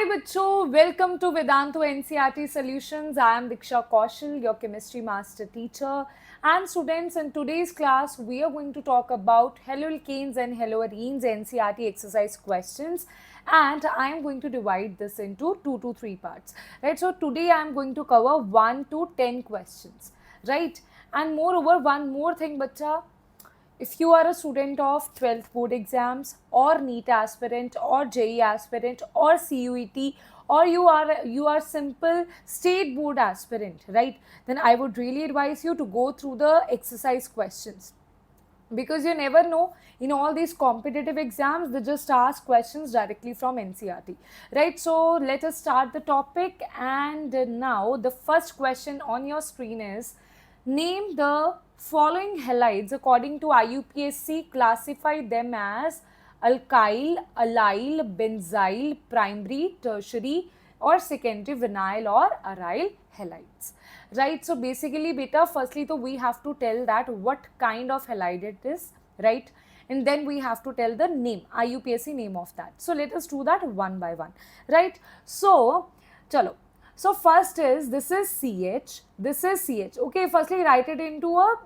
Hi बच्चों, welcome to Vedantu NCERT Solutions. I am Diksha Kaushal, your chemistry master teacher. And students, in today's class, we are going to talk about haloalkanes and haloarenes NCERT exercise questions. And I am going to divide this into 2 to 3 parts. Right, so today I am going to cover 1 to 10 questions. Right, and moreover, one more thing, bacha. If you are a student of 12th board exams or NEET aspirant or JEE aspirant or CUET, or you are simple state board aspirant, right, then I would really advise you to go through the exercise questions, because you never know, in all these competitive exams they just ask questions directly from NCERT, right? So let us start the topic. And now the first question on your screen is, name the following halides according to IUPAC. Classify them as alkyl, allyl, benzyl, primary, tertiary or secondary vinyl or aryl halides. Right, so basically beta, firstly so we have to tell that what kind of halide it is, right, and then we have to tell the name, IUPAC name of that. So let us do that one by one, right? So chalo, so first is, this is CH, this is CH. Okay, firstly write it into a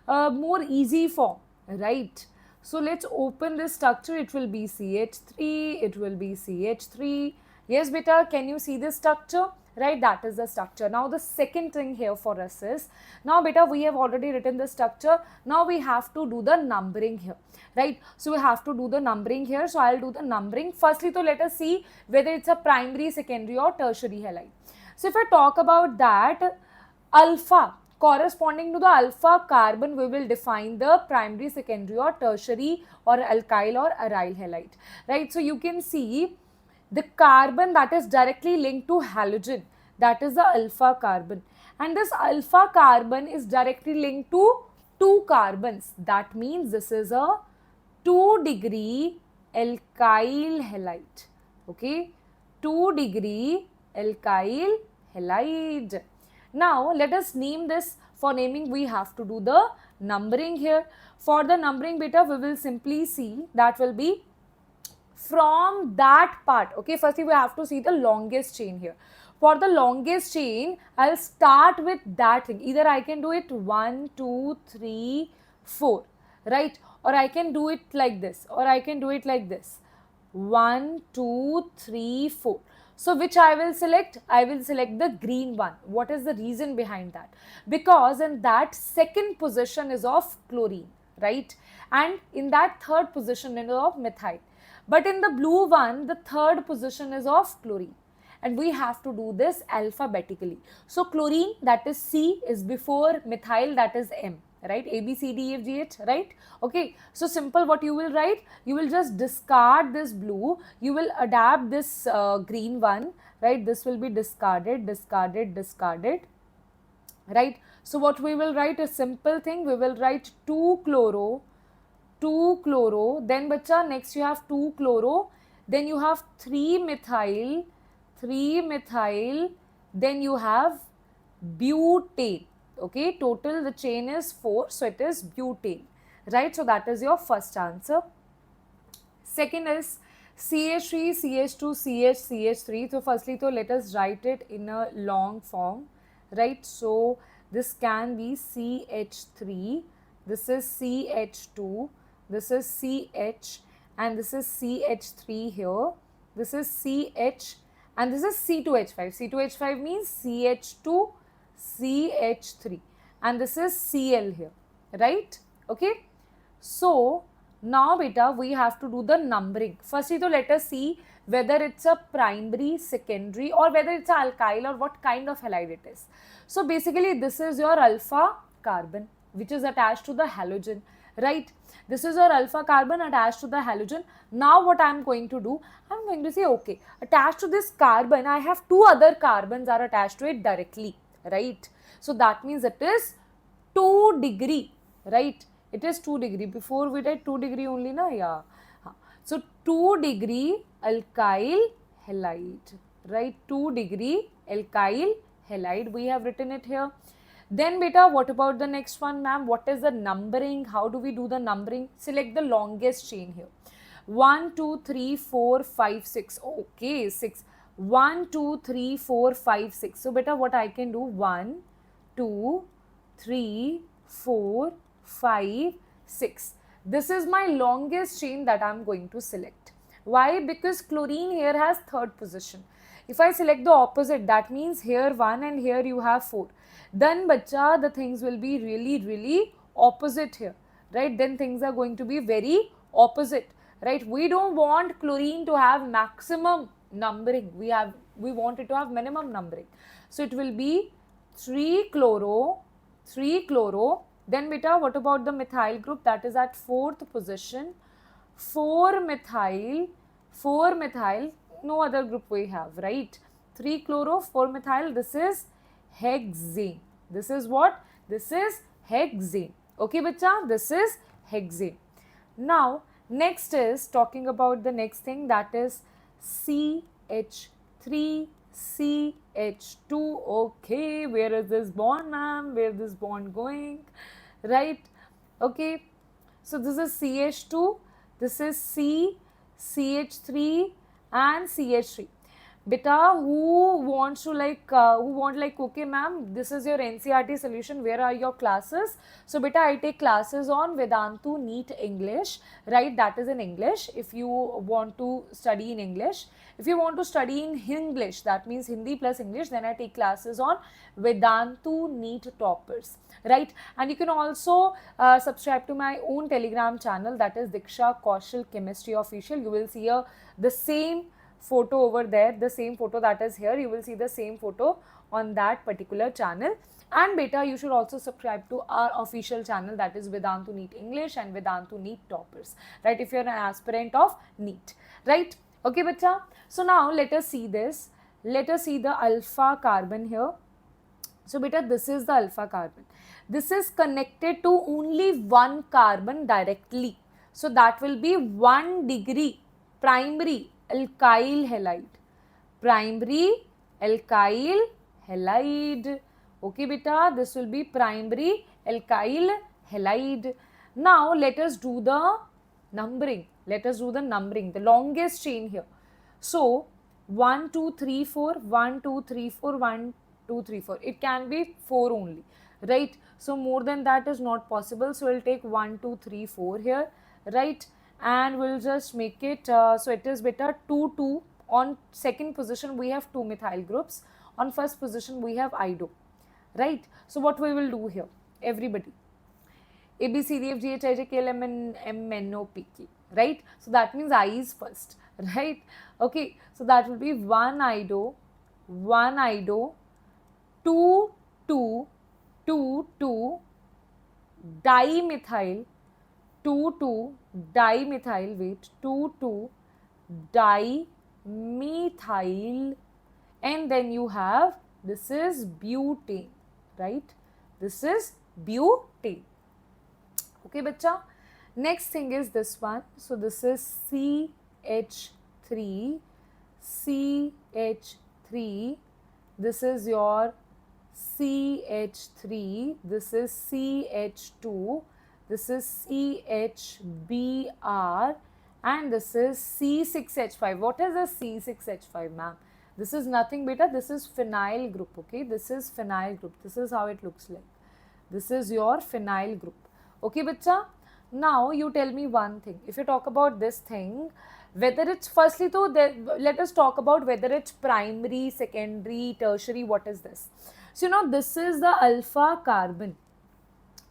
a more easy form, right? So let's open this structure. It will be CH3, it will be CH3. Yes beta, can you see this structure? Right, that is the structure. Now the second thing here for us is, now beta we have already written the structure, now we have to do the numbering here, right? So we have to do the numbering here. So I'll do the numbering. Firstly, so let us see whether it's a primary, secondary or tertiary halide. So if I talk about that, alpha, corresponding to the alpha carbon, we will define the primary, secondary or tertiary or alkyl or aryl halide, right? So you can see the carbon that is directly linked to halogen, that is the alpha carbon, and this alpha carbon is directly linked to two carbons. That means this is a 2-degree alkyl halide. Okay, 2-degree alkyl halide. Now let us name this. For naming we have to do the numbering here. For the numbering beta, we will simply see that will be from that part. Okay, firstly we have to see the longest chain here. For the longest chain, I'll start with that thing. Either I can do it 1 2 3 4, right, or I can do it like this, or I can do it like this, 1 2 3 4. So which I will select? I will select the green one. What is the reason behind that? Because in that second position is of chlorine, right, and in that third position is of methyl. But in the blue one, the third position is of chlorine. And we have to do this alphabetically. So chlorine, that is C, is before methyl, that is M, right? A, B, C, D, E, F, G, H, right? Okay. So simple, what you will write? You will just discard this blue. You will adapt this green one, right? This will be discarded, discarded, discarded, right? So what we will write? A simple thing. We will write 2-chloro, 2-chloro, then bacha next you have 2-chloro, then you have 3-methyl, 3-methyl, then you have butane. Okay, total the chain is 4, so it is butane, right? So that is your first answer. Second is CH3, CH2, CH, CH3. So firstly, so let us write it in a long form, right? So this can be CH3, this is CH2, this is CH, and this is CH3 here, this is CH, and this is C2H5. C2H5 means CH2, CH3, and this is Cl here, right? Okay, so now beta we have to do the numbering. Firstly, so let us see whether it's a primary, secondary, or whether it's a alkyl, or what kind of halide it is. So basically this is your alpha carbon which is attached to the halogen, right? This is your alpha carbon attached to the halogen. Now what I am going to do, I am going to say, okay, attached to this carbon I have two other carbons are attached to it directly, right? So that means it is 2-degree, right? It is 2-degree. Before we did 2-degree only, na? Yeah. So 2-degree alkyl halide, right? 2-degree alkyl halide. We have written it here. Then beta, what about the next one, ma'am? What is the numbering? How do we do the numbering? Select the longest chain here. 1, 2, 3, 4, 5, 6. Okay, 6. 1, 2, 3, 4, 5, 6. So beta, what I can do? 1, 2, 3, 4, 5, 6. This is my longest chain that I'm going to select. Why? Because chlorine here has third position. If I select the opposite, that means here 1 and here you have 4. Then bacha, the things will be really opposite here, right? Then things are going to be very opposite, right? We don't want chlorine to have maximum numbering. We want it to have minimum numbering. So it will be 3 chloro, then beta, what about the methyl group? That is at 4th position. 4 methyl, no other group we have, right? 3 chloro, 4 methyl, this is hexane. This is what? This is hexane. Okay, bacha, this is hexane. Now, next is talking about the next thing, that is CH3, CH2. Okay, where is this bond, ma'am? Where is this bond going? Right? Okay. So this is CH2, this is C, CH3 and CH3. Beta, who wants to okay ma'am, this is your NCERT solution, where are your classes? So beta, I take classes on Vedantu NEET English, right? That is in English, if you want to study in English. If you want to study in English, that means Hindi plus English, then I take classes on Vedantu NEET Toppers, right? And you can also subscribe to my own Telegram channel, that is Diksha Kaushal Chemistry Official. You will see the same photo over there, the same photo that is here, you will see the same photo on that particular channel. And beta, you should also subscribe to our official channel, that is Vedantu NEET English and Vedantu NEET Toppers, right? If you're an aspirant of NEET, right? Okay, bacha. So now let us see this. Let us see the alpha carbon here. So beta, this is the alpha carbon. This is connected to only one carbon directly. So that will be 1 degree primary alkyl halide. Primary alkyl halide. Okay, beta, this will be primary alkyl halide. Now let us do the numbering. Let us do the numbering, the longest chain here. So 1, 2, 3, 4, 1, 2, 3, 4, 1, 2, 3, 4. It can be 4 only, right? So more than that is not possible. So we'll take 1, 2, 3, 4 here, right? And we'll just make it, so it is beta 2, 2. On second position, we have 2 methyl groups. On first position, we have ido, right? So what we will do here, everybody, A, B, C, D, F, G, H, I, J, K, L, M, N, M, N, O, P, Q, right? So that means I is first, right? Okay, so that will be 1 ido, 2, 2, 2, 2, dimethyl, 2, 2, dimethyl, wait, 2, 2, dimethyl, and then you have, this is butane, right? This is butane. Okay, bacha. Next thing is this one. So this is CH3, CH3. This is your CH3. This is CH2. This is CHBr. And this is C6H5. What is a C6H5, ma'am? This is nothing beta. This is phenyl group. Okay, this is phenyl group. This is how it looks like. This is your phenyl group. Okay, bacha. Now you tell me one thing. If you talk about this thing, whether it's firstly, though, let us talk about whether it's primary, secondary, tertiary. What is this? So this is the alpha carbon.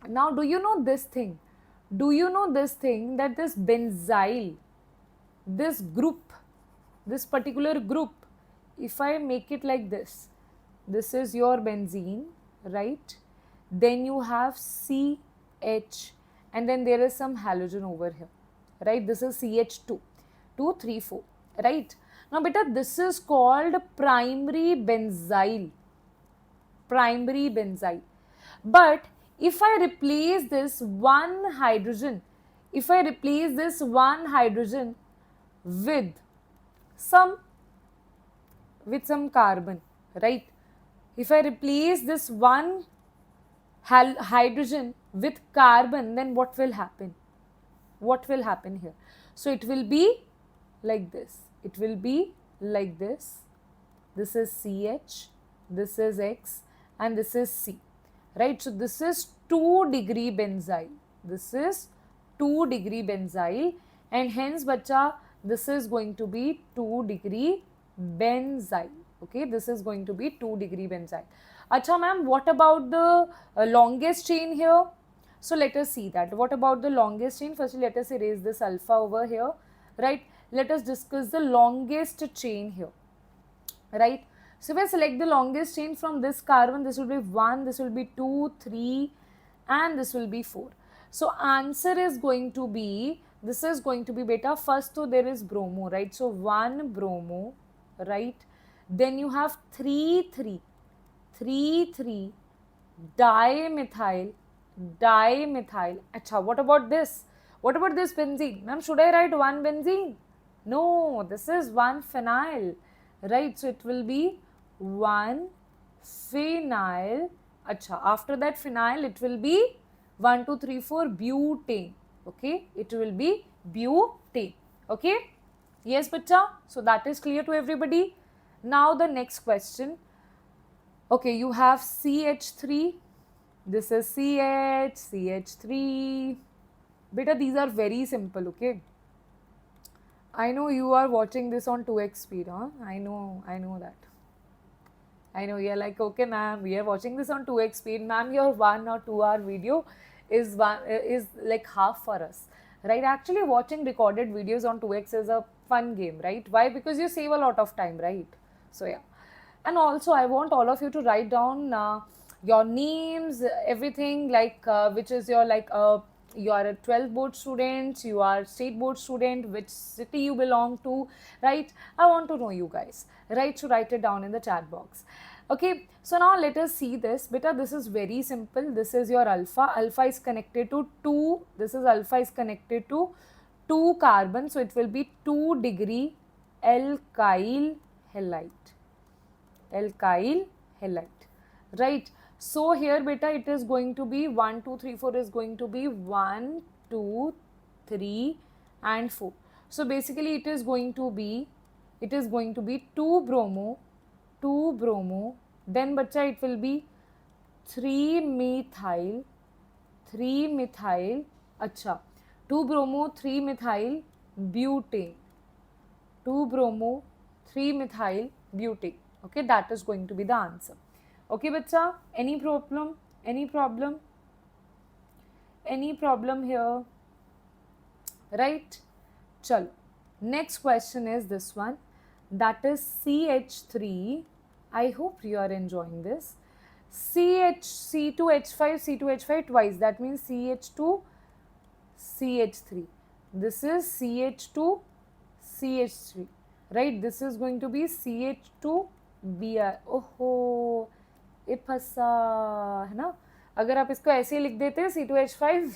Now, do you know this thing? Do you know this thing, that this benzyl, this group, this particular group, if I make it like this is your benzene, right? Then you have CH, and then there is some halogen over here, right? This is CH2, 2, 3, 4, right? Now, beta, this is called primary benzyl. Primary benzyl. But if I replace this one hydrogen, with some carbon, right? If I replace this one hydrogen with carbon, then what will happen? what will happen here? So it will be like this. It will be like this. This is CH, this is X, and this is C, right? So this is 2-degree benzyl. This is 2-degree benzyl, and hence, bacha, this is going to be 2-degree benzyl. Okay, this is going to be 2-degree benzyl. Acha ma'am, what about the longest chain here? So let us see that. What about the longest chain? Firstly, let us erase this alpha over here, right? Let us discuss the longest chain here, right? So if I select the longest chain from this carbon, this will be 1, this will be 2, 3, and this will be 4. So answer is going to be, this is going to be beta, first so there is bromo, right? So 1 bromo, right? Then you have 3, 3, 3, 3, dimethyl, dimethyl. Acha, what about this? What about this benzene? Ma'am, should I write 1 benzene? No, this is 1 phenyl, right? So it will be 1 phenyl. Acha, after that phenyl, it will be 1, 2, 3, 4 butane. Okay, it will be butane. Okay, yes, bacha. So that is clear to everybody. Now the next question. Okay, you have CH3. This is CH, CH3. Beta, these are very simple, okay? I know you are watching this on 2x speed, huh? I know that. I know you're like, okay, ma'am, we are watching this on 2x speed. Ma'am, your 1 or 2 hour video is like half for us, right? Actually, watching recorded videos on 2x is a fun game, right? Why? Because you save a lot of time, right? So yeah. And also, I want all of you to write down your names, everything, like which is your, like you are a 12th board student, you are state board student, which city you belong to, right? I want to know you guys, right? So write it down in the chat box. Okay, so now let us see this. Beta, this is very simple. This is your alpha. Alpha is connected to 2. This is alpha is connected to 2 carbon. So it will be 2-degree alkyl halide. Alkyl halide, right? So here, beta, it is going to be 1, 2, 3, 4 is going to be 1, 2, 3, and 4. So basically, it is going to be 2 bromo, 2 bromo. Then, bacha, it will be 3 methyl, 3 methyl. Acha, 2 bromo, 3 methyl butane. 2 bromo, 3 methyl butane. Okay, that is going to be the answer. Okay, bacha, any problem? Any problem? Any problem here? Right? Chalo. Next question is this one. That is CH3. I hope you are enjoying this. C2H5, C2H5 twice. That means CH2, CH3. This is CH2, CH3. Right? This is going to be CH2, Br. ओहो, ये फंसा है ना. अगर आप इसको ऐसे ही लिख देते C2H5,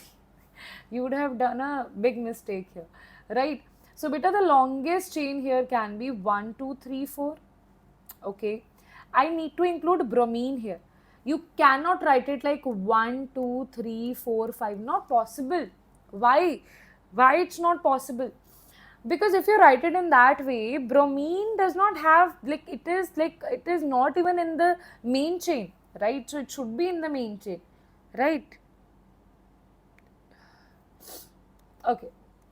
you would have done a big mistake here, right? So beta, the longest chain here can be 1, 2, 3, 4. Okay, I need to include bromine here. You cannot write it like 1, 2, 3, 4, 5. Not possible. Why? Why it's not possible? Because if you write it in that way, bromine does not have, like, it is not even in the main chain, right? So it should be in the main chain, right? Okay,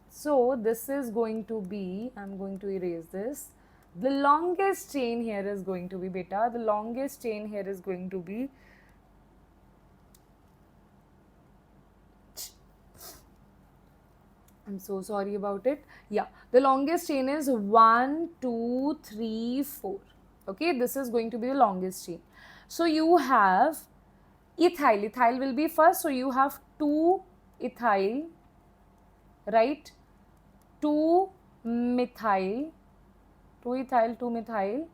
so this is going to be, I'm going to erase this. The longest chain here is going to be, beta, the longest chain here is going to be I'm so sorry about it. Yeah, the longest chain is 1, 2, 3, 4. Okay, this is going to be the longest chain. So you have ethyl. Ethyl will be first. So you have 2 ethyl, right? 2 methyl. 2 ethyl, 2 methyl.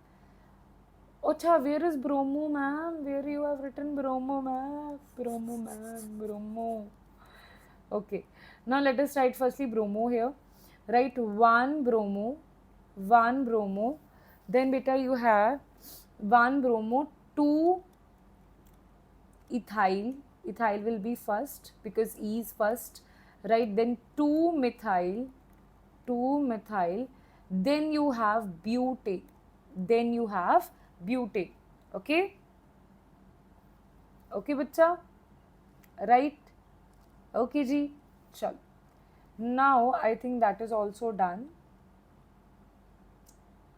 Ocha, where is bromo, ma'am? Where you have written bromo, ma'am? Bromo, ma'am. Bromo. Okay, now let us write firstly bromo here. Write 1 bromo, 1 bromo. Then beta, you have 1 bromo, 2 ethyl. Ethyl will be first because E is first. right? Then 2-methyl, 2-methyl, then you have butane, then you have butane. Okay, okay bachcha, right? Okay ji, chal. Now I think that is also done,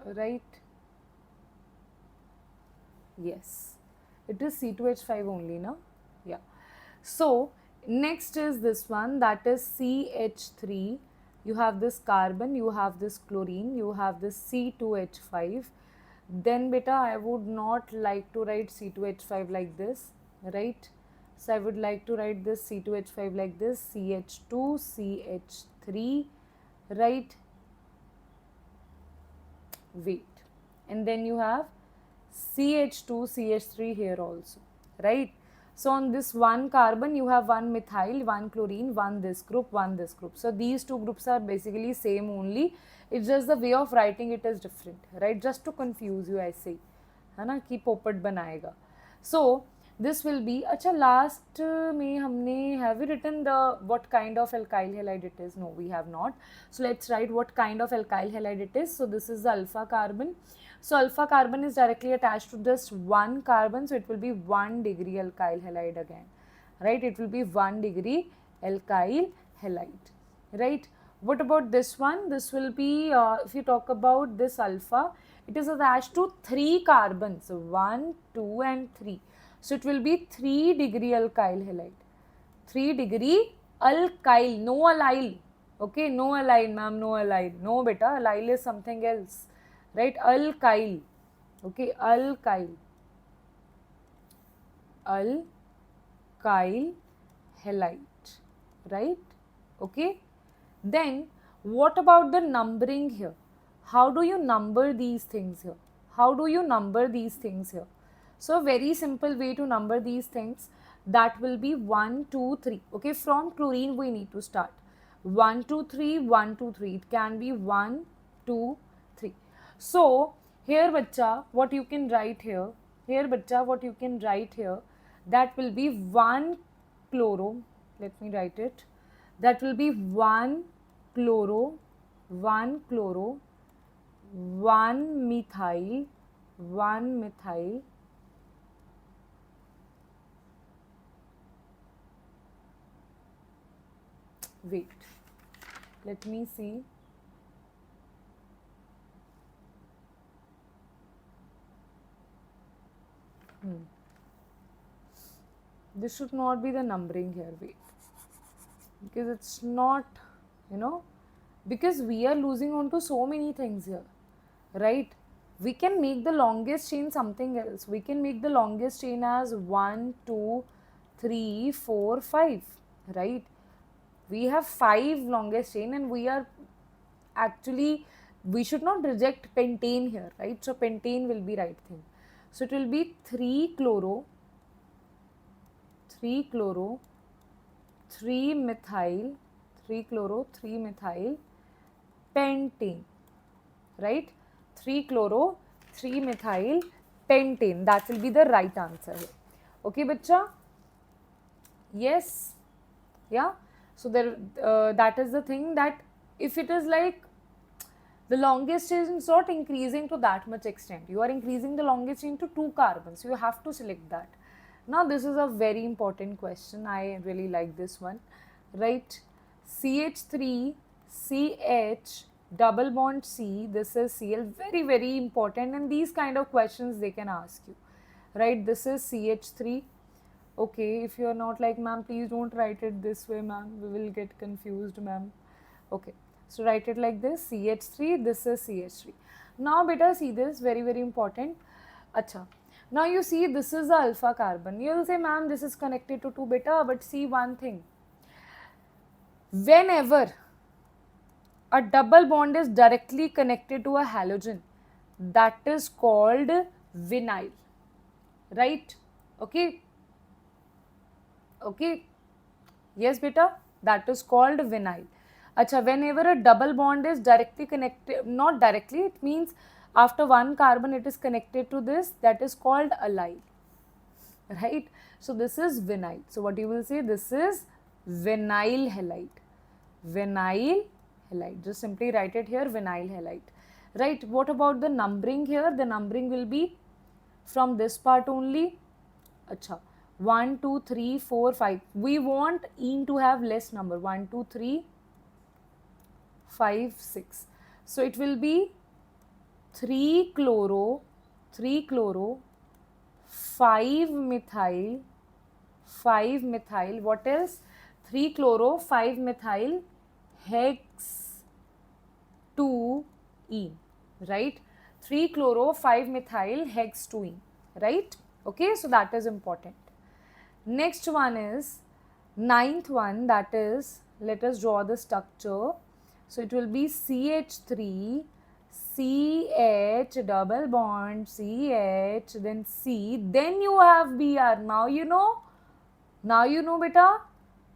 right? Yes, it is C2H5 only, na? Yeah. So next is this one, that is CH3. You have this carbon, you have this chlorine, you have this C2H5. Then beta, I would not like to write C2H5 like this, right? So I would like to write this C2H5 like this, CH2, CH3, right? Wait. And then you have CH2, CH3 here also, right? So on this one carbon, you have one methyl, one chlorine, one this group, one this group. So these two groups are basically same only. It's just the way of writing it is different, right? Just to confuse you, I say, है ना कि पोपट बनाएगा. So this will be, अच्छा last में हमने, have we written the what kind of alkyl halide it is? No, we have not. So let's write what kind of alkyl halide it is. So this is the alpha carbon. So alpha carbon is directly attached to just one carbon, so it will be 1 degree alkyl halide again, right? It will be 1 degree alkyl halide, right? What about this one? This will be, if you talk about this alpha, it is attached to 3 carbons, 1, 2 and 3. So it will be 3 degree alkyl halide. 3 degree alkyl, no allyl. Okay, no allyl, ma'am, no allyl. No, beta, allyl is something else, right? Alkyl. Okay, alkyl. Alkyl halide, right? Okay. Then what about the numbering here? How do you number these things here? How do you number these things here? So a very simple way to number these things, that will be 1, 2, 3. Okay, from chlorine we need to start. 1, 2, 3, 1, 2, 3. It can be 1, 2, 3. So here bacha, what you can write here, that will be 1 chloro, let me write it, that will be 1 chloro, 1 chloro, 1 methyl, 1 methyl, wait, let me see. This should not be the numbering here, wait, because it's not, because we are losing on to so many things here, right? We can make the longest chain something else. We can make the longest chain as 1, 2, 3, 4, 5, right? We have 5 longest chain, and we are actually, we should not reject pentane here, right? So pentane will be right thing. So it will be 3 chloro, 3 chloro, 3 methyl, 3 chloro, 3 methyl, pentane, right? 3 chloro, 3 methyl, pentane. That will be the right answer here. Okay, bacha? Yes? Yeah? So there, that is the thing, that if it is like the longest chain is not increasing to that much extent, you are increasing the longest chain to 2 carbons, so you have to select that. Now this is a very important question. I really like this one, right? CH3, CH, double bond C, this is Cl, very, very important, and these kind of questions they can ask you, right? This is CH3. Okay, if you are not like, ma'am, please don't write it this way, ma'am, we will get confused, ma'am. Okay, so write it like this, CH3, this is CH3. Now beta, see this, very, very important. Acha. Now you see this is the alpha carbon. You will say, ma'am, this is connected to 2 beta, but see one thing. Whenever a double bond is directly connected to a halogen, that is called vinyl, right? Okay. Okay. Yes, beta, that is called vinyl. Acha, whenever a double bond is directly connected, not directly, it means after one carbon it is connected to this, that is called allyl, right? So this is vinyl. So what you will say, this is vinyl halide. vinyl halide. Just simply write it here, vinyl halide. Right, what about the numbering here? The numbering will be from this part only. Acha, 1, 2, 3, 4, 5. We want ene to have less number. 1, 2, 3, 5, 6. So it will be 3 chloro, 5 methyl, 5 methyl. What else? 3 chloro, 5 methyl, hex 2 ene, right? 3 chloro, 5 methyl, hex 2 ene, right? Okay, so that is important. Next one is ninth one, that is, let us draw the structure. So it will be CH3, CH double bond, CH, then C, then you have Br. Now you know beta.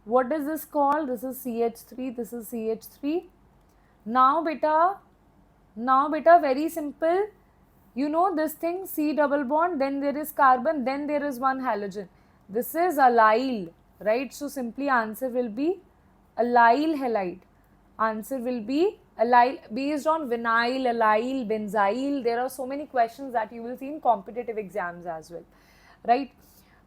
What is this called? This is CH3, this is CH3. Now beta, very simple. You know this thing, C double bond, then there is carbon, then there is one halogen. This is allyl, right? So simply answer will be allyl halide. Answer will be allyl, based on vinyl, allyl, benzyl. There are so many questions that you will see in competitive exams as well, right?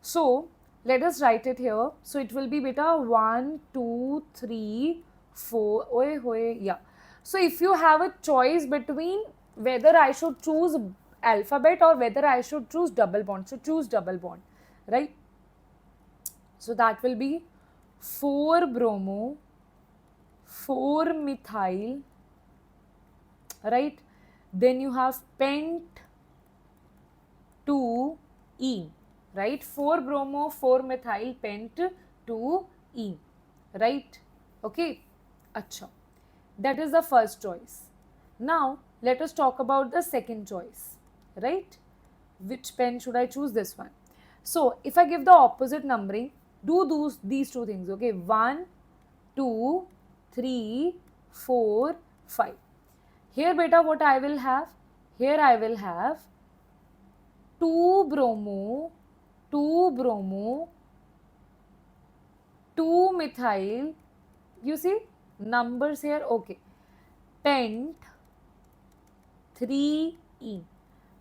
So let us write it here. So it will be beta 1, 2, 3, 4. Yeah. So if you have a choice between whether I should choose alphabet or whether I should choose double bond, so choose double bond, right? So that will be 4 bromo, 4 methyl, right? Then you have pent 2 ene, right? 4 bromo, 4 methyl, pent 2 ene, right? Okay, acha. That is the first choice. Now let us talk about the second choice, right? Which pen should I choose? This one. So if I give the opposite numbering, do these two things, okay? 1, 2, 3, 4, 5. Here beta, what I will have? Here I will have 2 bromo, 2 methyl. You see numbers here, okay? Pent 3 ene.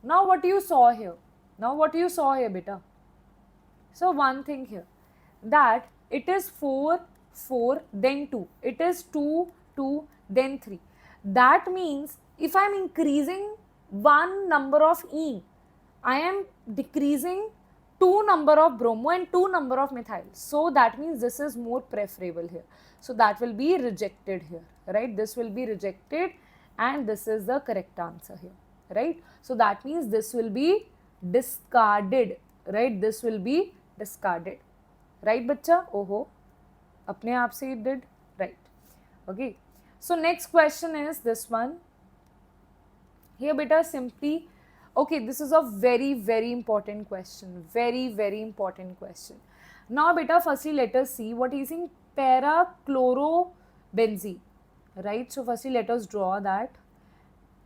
Now what you saw here? Beta? So one thing here, that it is 4, 4, then 2. It is 2, 2, then 3. That means if I am increasing one number of ene, I am decreasing 2 number of bromo and 2 number of methyl. So that means this is more preferable here. So that will be rejected here, right? This will be rejected and this is the correct answer here, right? So that means this will be discarded, right? This will be discarded, right bachcha? Oho, apne aap se it did, right? Okay, so next question is this one. Here beta, simply, okay, this is a very, very important question. Very, very important question. Now beta, firstly let us see what is in para-chlorobenzene, right? So firstly let us draw that.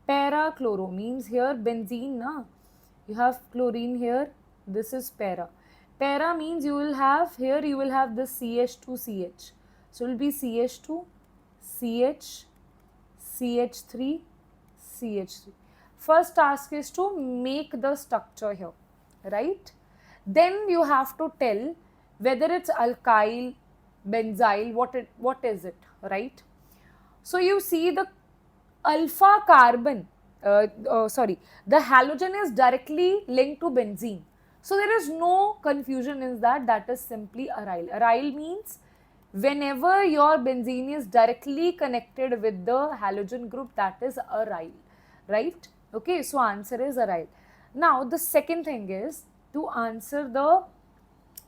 Para-chloro means here benzene, na? You have chlorine here, this is para. Para means you will have, here you will have this CH2CH. So it will be CH2, CH, CH3, CH3. First task is to make the structure here, right? Then you have to tell whether it's alkyl, benzyl, what is it, right? So you see the alpha carbon, the halogen is directly linked to benzene. So there is no confusion in that is simply aryl. Aryl means whenever your benzene is directly connected with the halogen group, that is aryl, right? Okay, so answer is aryl. Now the second thing is to answer the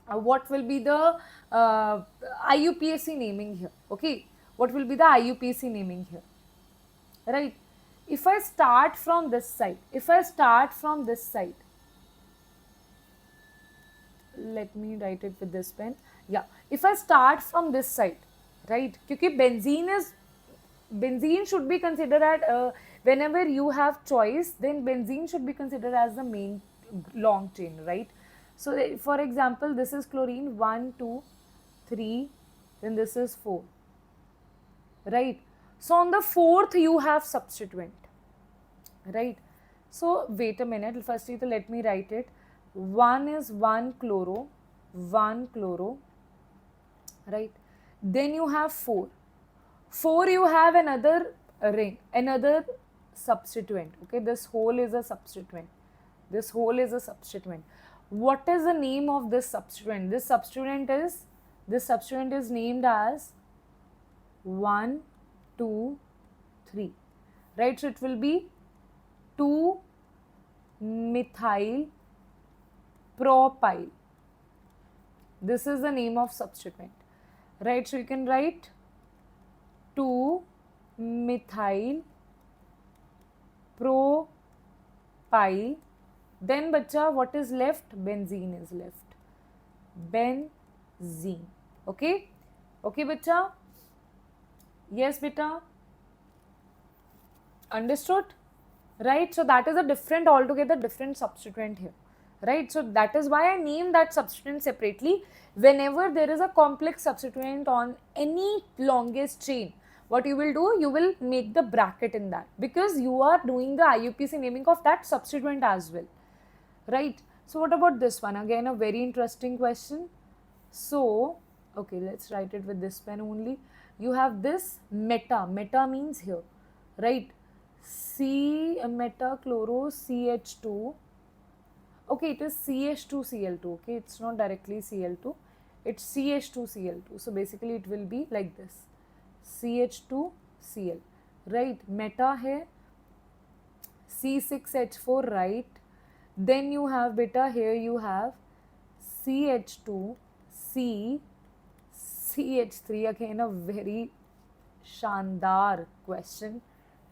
what will be the IUPAC naming here, okay? What will be the IUPAC naming here? Right? If I start from this side, let me write it with this pen. Yeah, if I start from this side, right? Because benzene should be considered at whenever you have choice, then benzene should be considered as the main long chain, right? So for example, this is chlorine 1, 2, 3, then this is 4. right? So on the fourth you have substituent, right? So wait a minute, firstly so let me write it. One is 1 chloro, 1 chloro, right? Then you have 4. 4 you have another ring, another substituent, okay? This whole is a substituent. This whole is a substituent. What is the name of this substituent? This substituent is named as 1, 2, 3, right? So it will be 2 methyl propyl. This is the name of substituent, right? So you can write 2 methyl propyl. Then bacha, what is left? Benzene is left. Benzene. Okay? Okay, bacha? Yes, beta? Understood? Right? So that is a different, altogether different substituent here. Right? So that is why I named that substituent separately. Whenever there is a complex substituent on any longest chain, what you will do, you will make the bracket in that, because you are doing the IUPAC naming of that substituent as well. Right? So what about this one? Again, a very interesting question. So, okay, let's write it with this pen only. You have this meta. Meta means here, right? Meta chloro CH2. Okay, it is CH2Cl2. Okay, it's not directly Cl2. It's CH2Cl2. So basically it will be like this. CH2Cl. Right? Meta hai. C6H4, right? Then you have beta, here you have CH2, CH3. Again a very shandar question,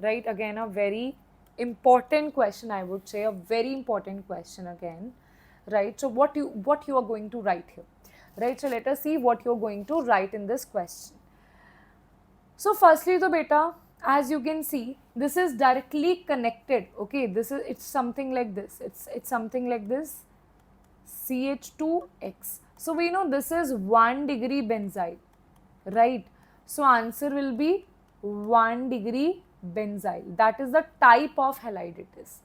right? Again a very important question, I would say, a very important question again, right? So what you are going to write here, right? So let us see what you are going to write in this question. So firstly the beta, as you can see, this is directly connected, okay? It's something like this, it's something like this, CH2X. So we know this is 1 degree benzyl, right? So answer will be 1 degree benzyl. That is the type of halide it is,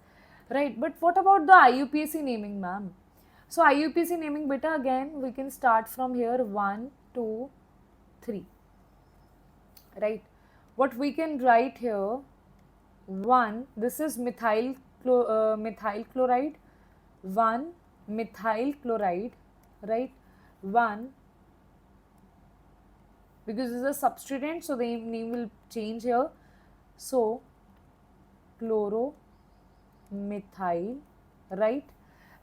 right? But what about the IUPAC naming, ma'am? So IUPAC naming, beta, again we can start from here, 1, 2, 3, right? What we can write here, 1, this is methyl chloride, 1 methyl chloride, right? 1, because this is a substituent, so the name will change here. So chloromethyl, right?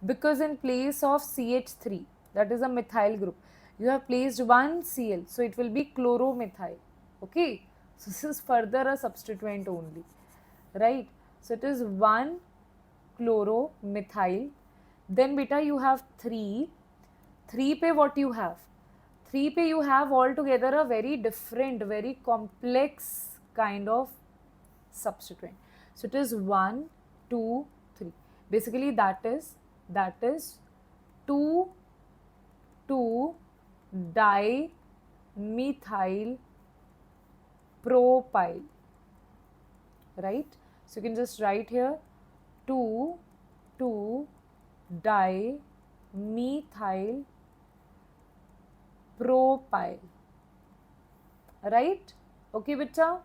Because in place of CH3, that is a methyl group, you have placed 1 Cl, so it will be chloromethyl. Okay, so this is further a substituent only, right? So it is 1 chloromethyl. Then beta, you have 3 pe what you have? 3 pe you have altogether a very different, very complex kind of substituent. So it is 1, 2, 3. Basically that is 2 dimethyl propyl, right? So you can just write here 2 dimethyl propyl, right? Okay, beta.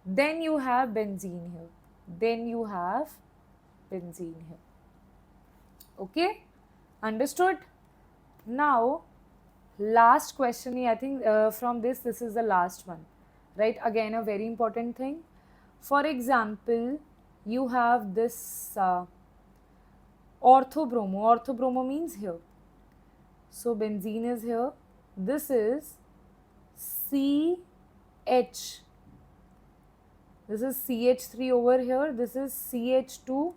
Then you have benzene here. Okay, understood? Now, last question, I think from this is the last one, right? Again, a very important thing. For example, you have this orthobromo. Orthobromo means here. So benzene is here. This is CH. This is CH3 over here. This is CH2,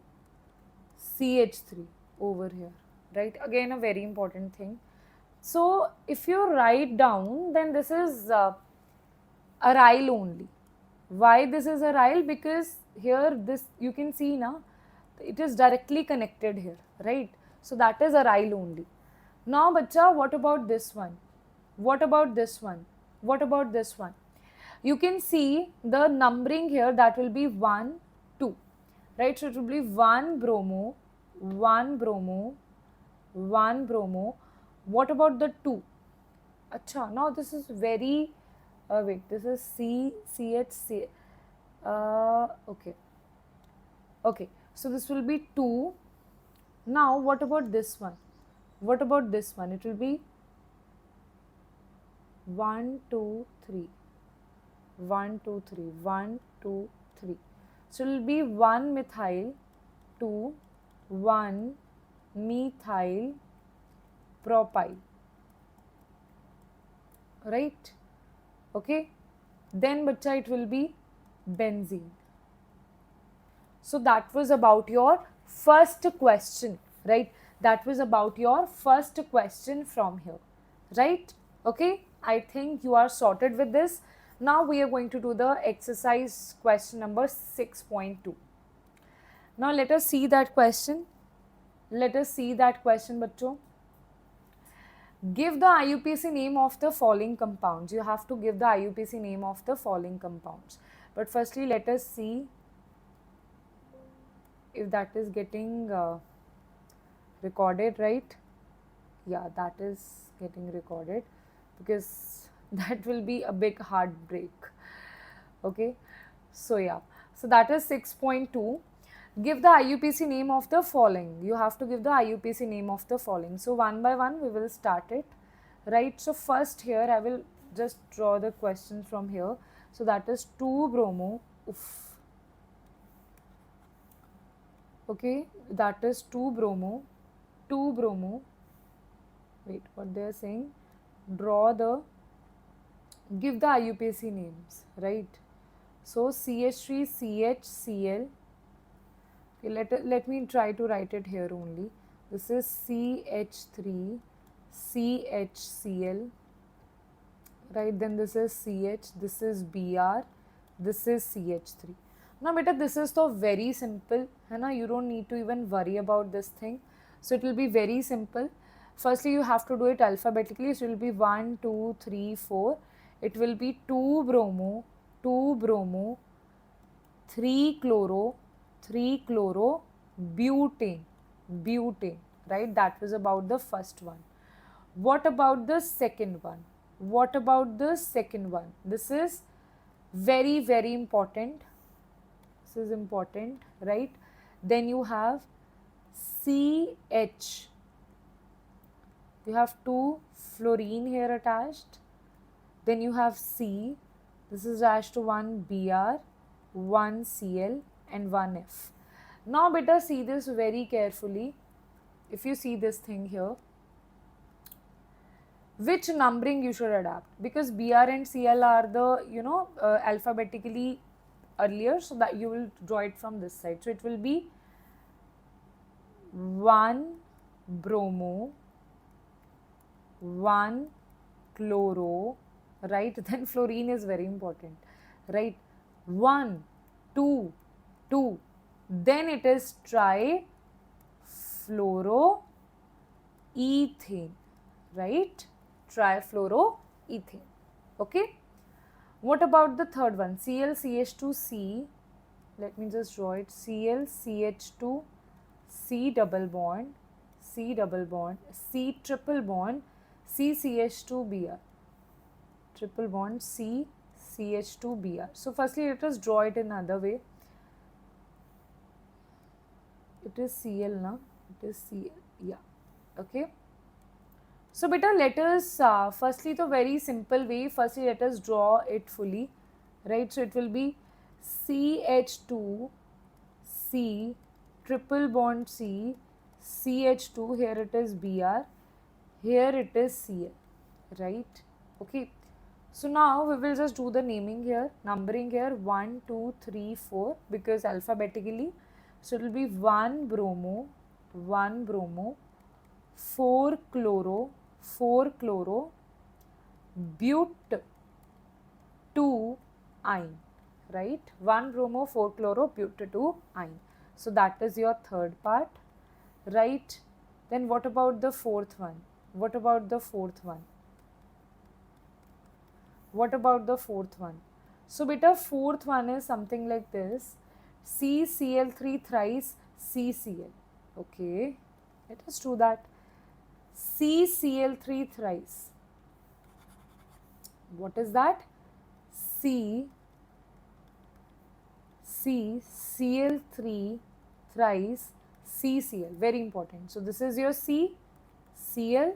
CH3 over here, right? Again, a very important thing. So if you write down, then this is aryl only. Why this is aryl? Because here this you can see now, it is directly connected here, right? So that is aryl only. Now, bacha, what about this one? What about this one? What about this one? You can see the numbering here, that will be 1, 2, right? So it will be 1 bromo, 1 bromo, 1 bromo. What about the 2? Acha, now this is very, wait, this is CH. Okay. Okay, so this will be 2. Now what about this one? What about this one? It will be 1, 2, 3. 1, 2, 3. 1, 2, 3. So it will be 1 methyl, 2, 1 methyl propyl. Right? Okay. Then bacha it will be benzene. So that was about your first question, right? That was about your first question from here, right? Okay, I think you are sorted with this. Now we are going to do the exercise question number 6.2. Now let us see that question. Let us see that question, bachcho. Give the IUPAC name of the following compounds. You have to give the IUPAC name of the following compounds. But firstly, let us see if that is getting recorded, right? Yeah, that is getting recorded, because that will be a big heartbreak. Okay, so yeah, so that is 6.2. Give the IUPAC name of the following. You have to give the IUPAC name of the following. So one by one we will start it, right? So first here I will just draw the question from here. So that is 2 bromo. Oof. Okay, that is 2 bromo, 2 bromo. Wait, what they are saying? Give the IUPAC names, right? So CH3, CHCl. Okay, let me try to write it here only. This is CH3, CHCl, right? Then this is CH, this is Br, this is CH3. Now beta, this is so very simple, है ना? You don't need to even worry about this thing. So it will be very simple. Firstly, you have to do it alphabetically. So it will be 1, 2, 3, 4. It will be 2 bromo, 2 bromo, 3 chloro, 3 chloro, butane, butane, right? That was about the first one. What about the second one? What about the second one? This is very, very important. This is important, right? Then you have CH. You have 2 fluorine here attached. Then you have C. This is attached to 1 Br, 1 Cl and 1 F. Now beta, see this very carefully. If you see this thing here, which numbering you should adapt, because Br and Cl are the alphabetically earlier, so that you will draw it from this side. So it will be 1 bromo, 1 chloro, right? Then fluorine is very important, right? 1, 2, 2. Then it is trifluoroethane, right? Trifluoroethane. Okay. What about the third one? ClCH2C. Let me just draw it. ClCH2, C double bond, C double bond, C triple bond, CCH2Br. Triple bond, CCH2Br. So firstly, let us draw it in another way. It is Cl now. It is Cl. Yeah. Okay. So beta, let us firstly the very simple way. Firstly, let us draw it fully, right? So it will be CH2, C, triple bond C, CH2. Here it is Br. Here it is Cl, right? Okay. So now we will just do the naming here, numbering here 1, 2, 3, 4, because alphabetically. So it will be 1 bromo, 1 bromo, 4 chloro, 4 chloro, but 2 ine, right? 1 bromo, 4 chloro, but 2 ine. So that is your third part, right? Then what about the fourth one? What about the fourth one? What about the fourth one? So beta fourth one is something like this, CCl3 thrice CCl. Okay, let us do that. CCl3 thrice. What is that? CCl3 thrice CCl. Very important. So this is your CCl.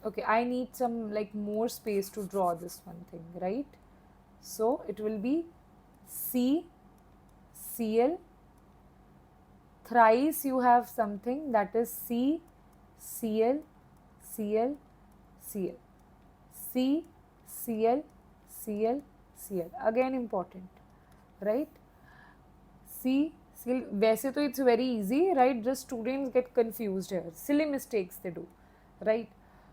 Okay, I need some like more space to draw this one thing, right? So it will be CCl. Thrice you have something that is CCl, Cl, Cl. CCl, Cl, Cl. Again important, right? CCl. वैसे तो it's very easy, right? Just students get confused here. Silly mistakes they do, right?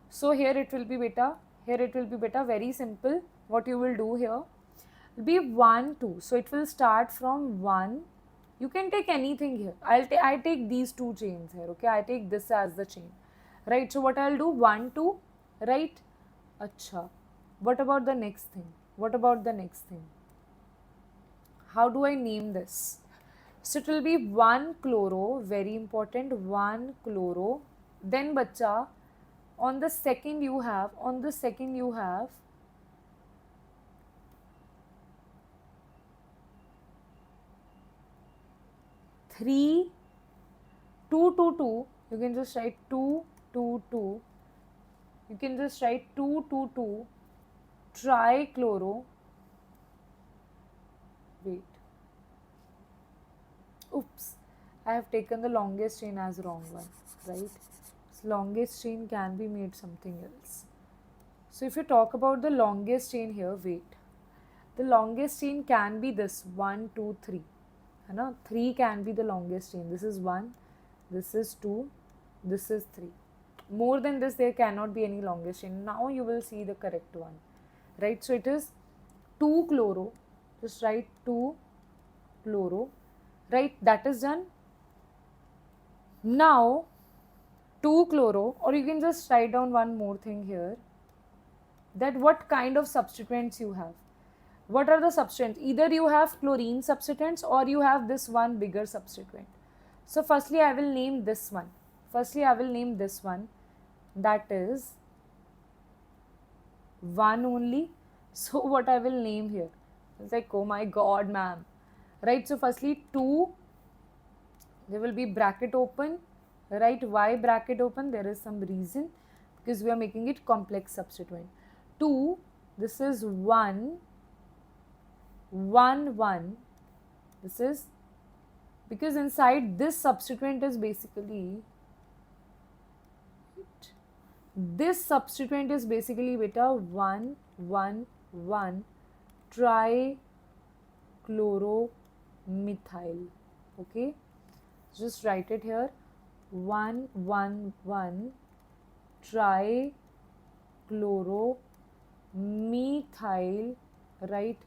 So here it will be beta. Here it will be beta. Very simple. What you will do here will be 1, 2. So it will start from 1. You can take anything here. I take these two chains here. Okay, I take this as the chain, right? So what I'll do 1, 2, right? Acha. What about the next thing? What about the next thing? How do I name this? So it will be 1 chloro, very important, 1 chloro. Then bacha, on the second you have 3, 2, 2, 2. You can just write 2, 2, 2. You can just write 2, 2, 2 trichloro. Wait. Oops. I have taken the longest chain as wrong one, right? So longest chain can be made something else. So if you talk about the longest chain here, wait. The longest chain can be this 1, 2, 3. 3 can be the longest chain. This is 1, this is 2, this is 3. More than this, there cannot be any longest chain. Now you will see the correct one, right? So it is 2 chloro. Just write 2 chloro, right? That is done. Now 2 chloro, or you can just write down one more thing here, that what kind of substituents you have. What are the substituents? Either you have chlorine substituents or you have this one bigger substituent. So firstly I will name this one. That is 1 only. So what I will name here? It's like, oh my god, ma'am. Right, so firstly 2, there will be bracket open, right? Why bracket open? There is some reason, because we are making it complex substituent. 2, this is 1, 1, 1. This is because inside this substituent is basically beta 1, 1, 1 trichloromethyl. Okay, just write it here, 1, 1, 1 trichloromethyl, right?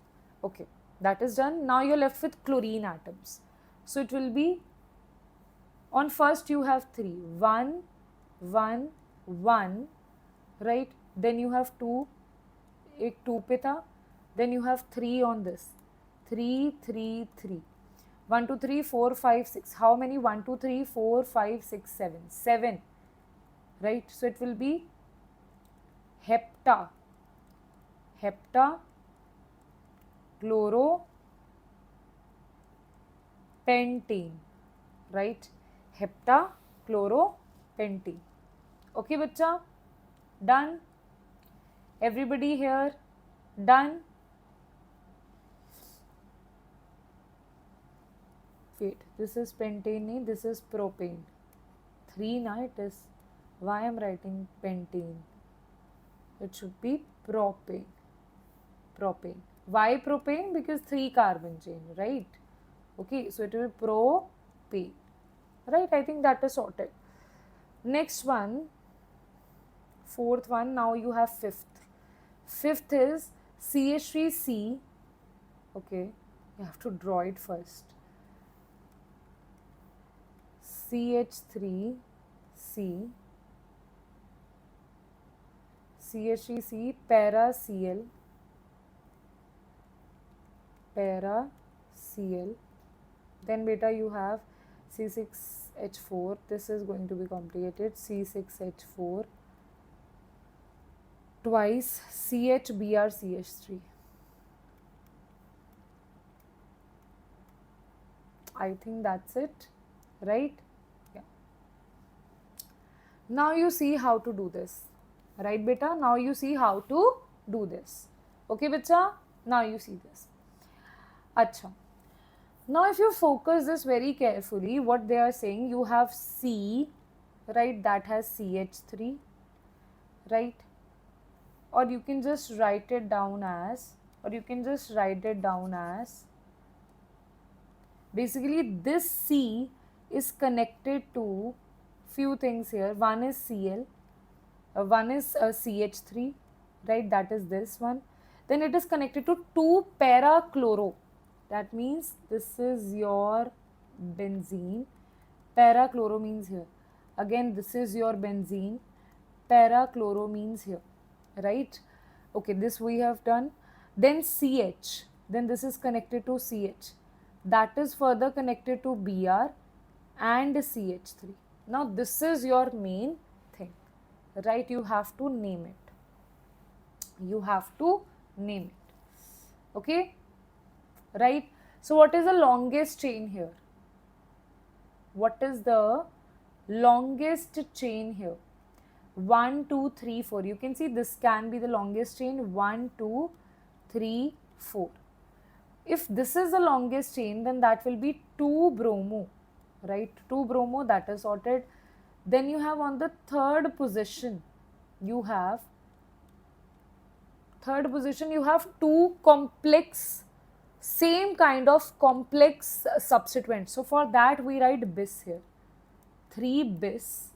Okay, that is done. Now you're left with chlorine atoms. So it will be, on first you have 3, 1, 1, 1, right? Then you have 2, 2 pita. Then you have 3 on this, 3, 3, 3. 1, 2, 3, 4, 5, 6. How many? 1, 2, 3, 4, 5, 6, 7. 7, right? So it will be hepta chloropentane, right? Hepta chloropentane. Okay, bacha? Done? Everybody here? Done? Wait, this is pentane, this is propane. 3 na it is. Why I am writing pentane? It should be propane. Why propane? Because 3 carbon chain, right? Okay, so it will be propane, right? I think that is sorted. Next one, fourth one. Now you have fifth. Fifth is CH3C. Okay, you have to draw it first. CH3C, CH3C para Cl, para Cl. Then beta you have C6H4. This is going to be complicated. C6H4 twice CHBrCH3. I think that's it, right? Yeah. Now you see how to do this, right beta? Now you see how to do this. Okay, bacha? Now you see this. Acha. Now if you focus this very carefully, what they are saying, you have C, right, that has CH3, right? Or you can just write it down as, basically this C is connected to few things here. One is Cl, one is CH3, right, that is this one. Then it is connected to 2 para-chloro. That means this is your benzene. Para-chloro means here. Again, this is your benzene. Para-chloro means here, right? Okay, this we have done. Then CH. Then this is connected to CH. That is further connected to Br and CH3. Now this is your main thing, right? You have to name it. Okay, right? So what is the longest chain here? What is the longest chain here? 1, 2, 3, 4. You can see this can be the longest chain. 1, 2, 3, 4. If this is the longest chain, then that will be 2 bromo, right? 2 bromo, that is sorted. Then you have on the third position, you have 2 complex, same kind of complex substituents. So for that we write bis here. 3 bis,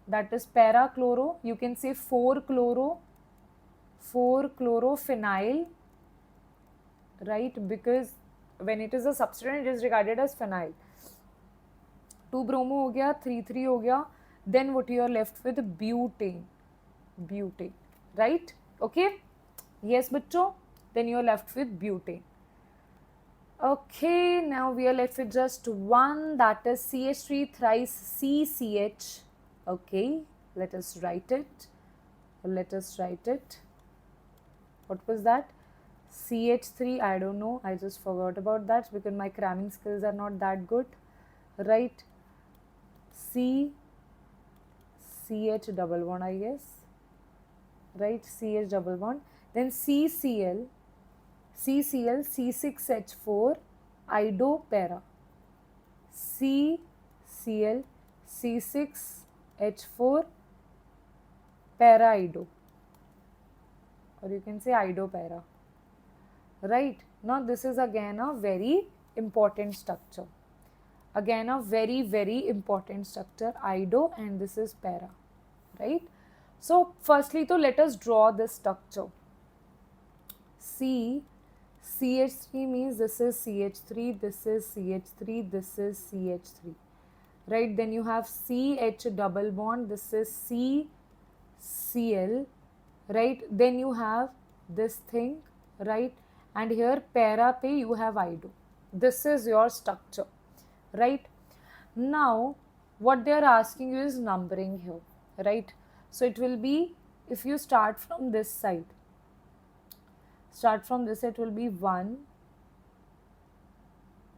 that is para-chloro. You can say 4-chlorophenyl, right? Because when it is a substituent, it is regarded as phenyl. 2 bromo ho gaya, 3 ho gaya. Then what you are left with? Butane, right? Okay. Yes, bachcho. Then you are left with butane. Okay, now we are left with just one, that is CH3 thrice CCH. Okay, let us write it. What was that? CH3, I don't know. I just forgot about that because my cramming skills are not that good. Right? CH double bond, I guess. Right? CH double bond. Then CCl, C6H4, idopara. CCl, C6H4, para-ido. Or you can say idopara. Right? Now this is again a very important structure. Again a very, very important structure, ido, and this is para. Right? So firstly, to let us draw this structure. CH3 means this is CH3, this is CH3, this is CH3. Right? Then you have CH double bond, this is CCl. Right? Then you have this thing, right? And here para pe you have ido. This is your structure, right? Now what they are asking you is numbering here, right? So it will be, if you start from this side, it will be 1,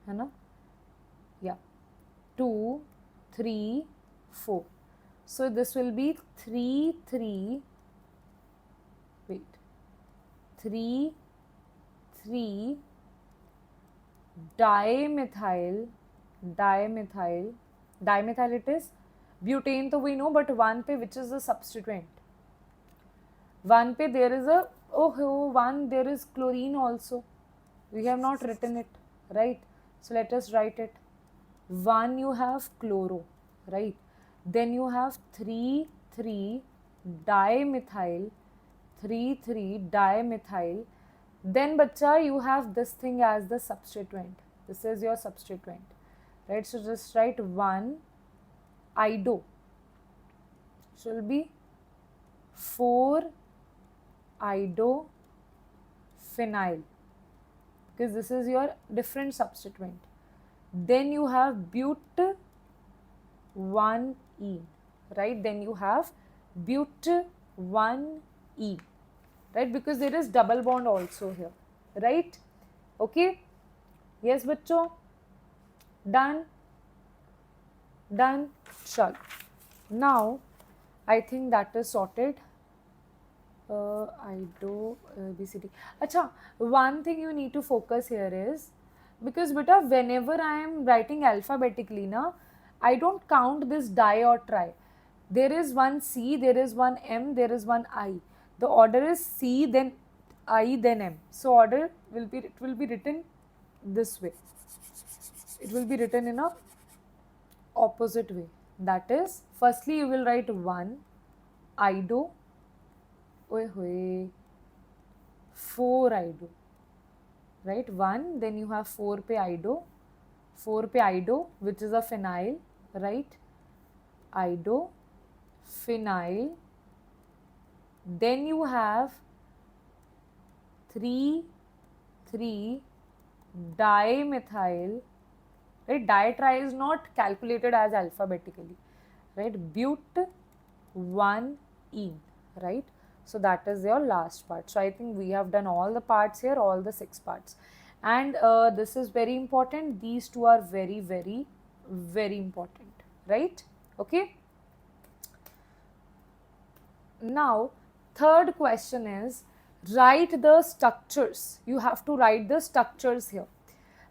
है ना? Yeah, 2, 3, 4. So this will be 3, 3, 3 dimethyl it is. Butane to we know, but 1 pe which is the substituent? 1 pe there is a, there is chlorine also. We have not written it, right? So let us write it. 1 you have chloro, right? Then you have 3 dimethyl. Then bacha you have this thing as the substituent. This is your substituent, right? So just write 1 ido. Should be 4 idophenyl. because this is your different substituent. Then you have but 1E, right? Then you have but 1E, right? Because there is double bond also here, right? Okay. Yes, bachcho. Done. Done. Chal. Now, I think that is sorted. I do BCD. Acha, one thing you need to focus here is, because beta, whenever I am writing alphabetically, na, I don't count this die or try. There is one C, there is one M, there is one I. The order is C, then I, then M. So order will be, it will be written this way. It will be written in a opposite way. That is, firstly you will write 1, Ido, oye hoye, 4 Ido, right? 1, then you have 4 pe Ido, 4 pe Ido, which is a phenyl, right? Ido, phenyl. Then you have 3 dimethyl, right? Ditri is not calculated as alphabetically, right? But 1E, right? So that is your last part. So I think we have done all the parts here, all the 6 parts. And this is very important. These two are very, very, very important, right? Okay. Now, third question is, write the structures. You have to write the structures here,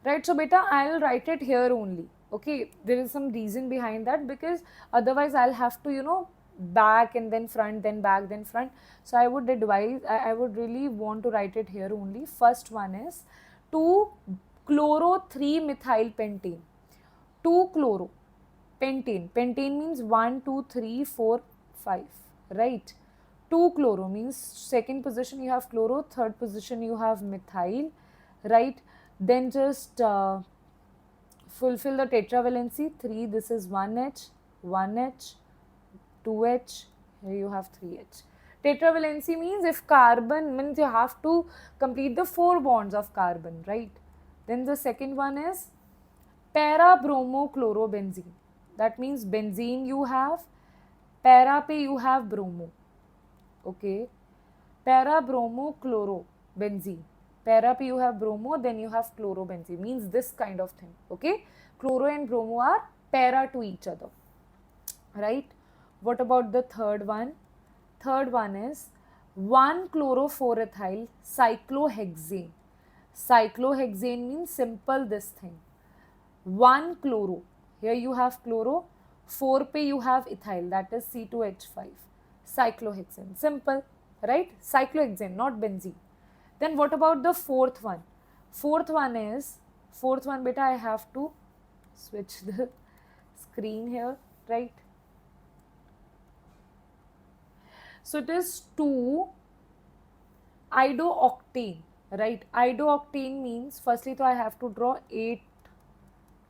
right? So beta, I'll write it here only. Okay, there is some reason behind that, because otherwise I'll have to, back and then front, then back, then front. So I would advise, I would really want to write it here only. First one is 2-chloro-3-methyl-pentane. 2-chloro pentane. Pentane means 1, 2, 3, 4, 5, right? 2-chloro means second position you have chloro, third position you have methyl, right? Then just fulfill the tetravalency. 3, this is 1H, 1H, 2H, here you have 3H. Tetravalency means if carbon, means you have to complete the 4 bonds of carbon, right? Then the second one is para-bromo-chlorobenzene. That means benzene you have, para pe you have bromo. Okay, para-bromo-chlorobenzene. Para pe you have bromo, then you have chlorobenzene, means this kind of thing. Okay, chloro and bromo are para to each other, right? What about the third one? Third one is 1-chloro-4-ethyl cyclohexane. Cyclohexane means simple this thing. 1-chloro, here you have chloro, 4 pe you have ethyl, that is C2H5. Cyclohexane, simple, right? Cyclohexane, not benzene. Then what about the fourth one? Fourth one beta, I have to switch the screen here, right? So it is 2-iodooctane, right? Iodooctane means, firstly, so I have to draw 8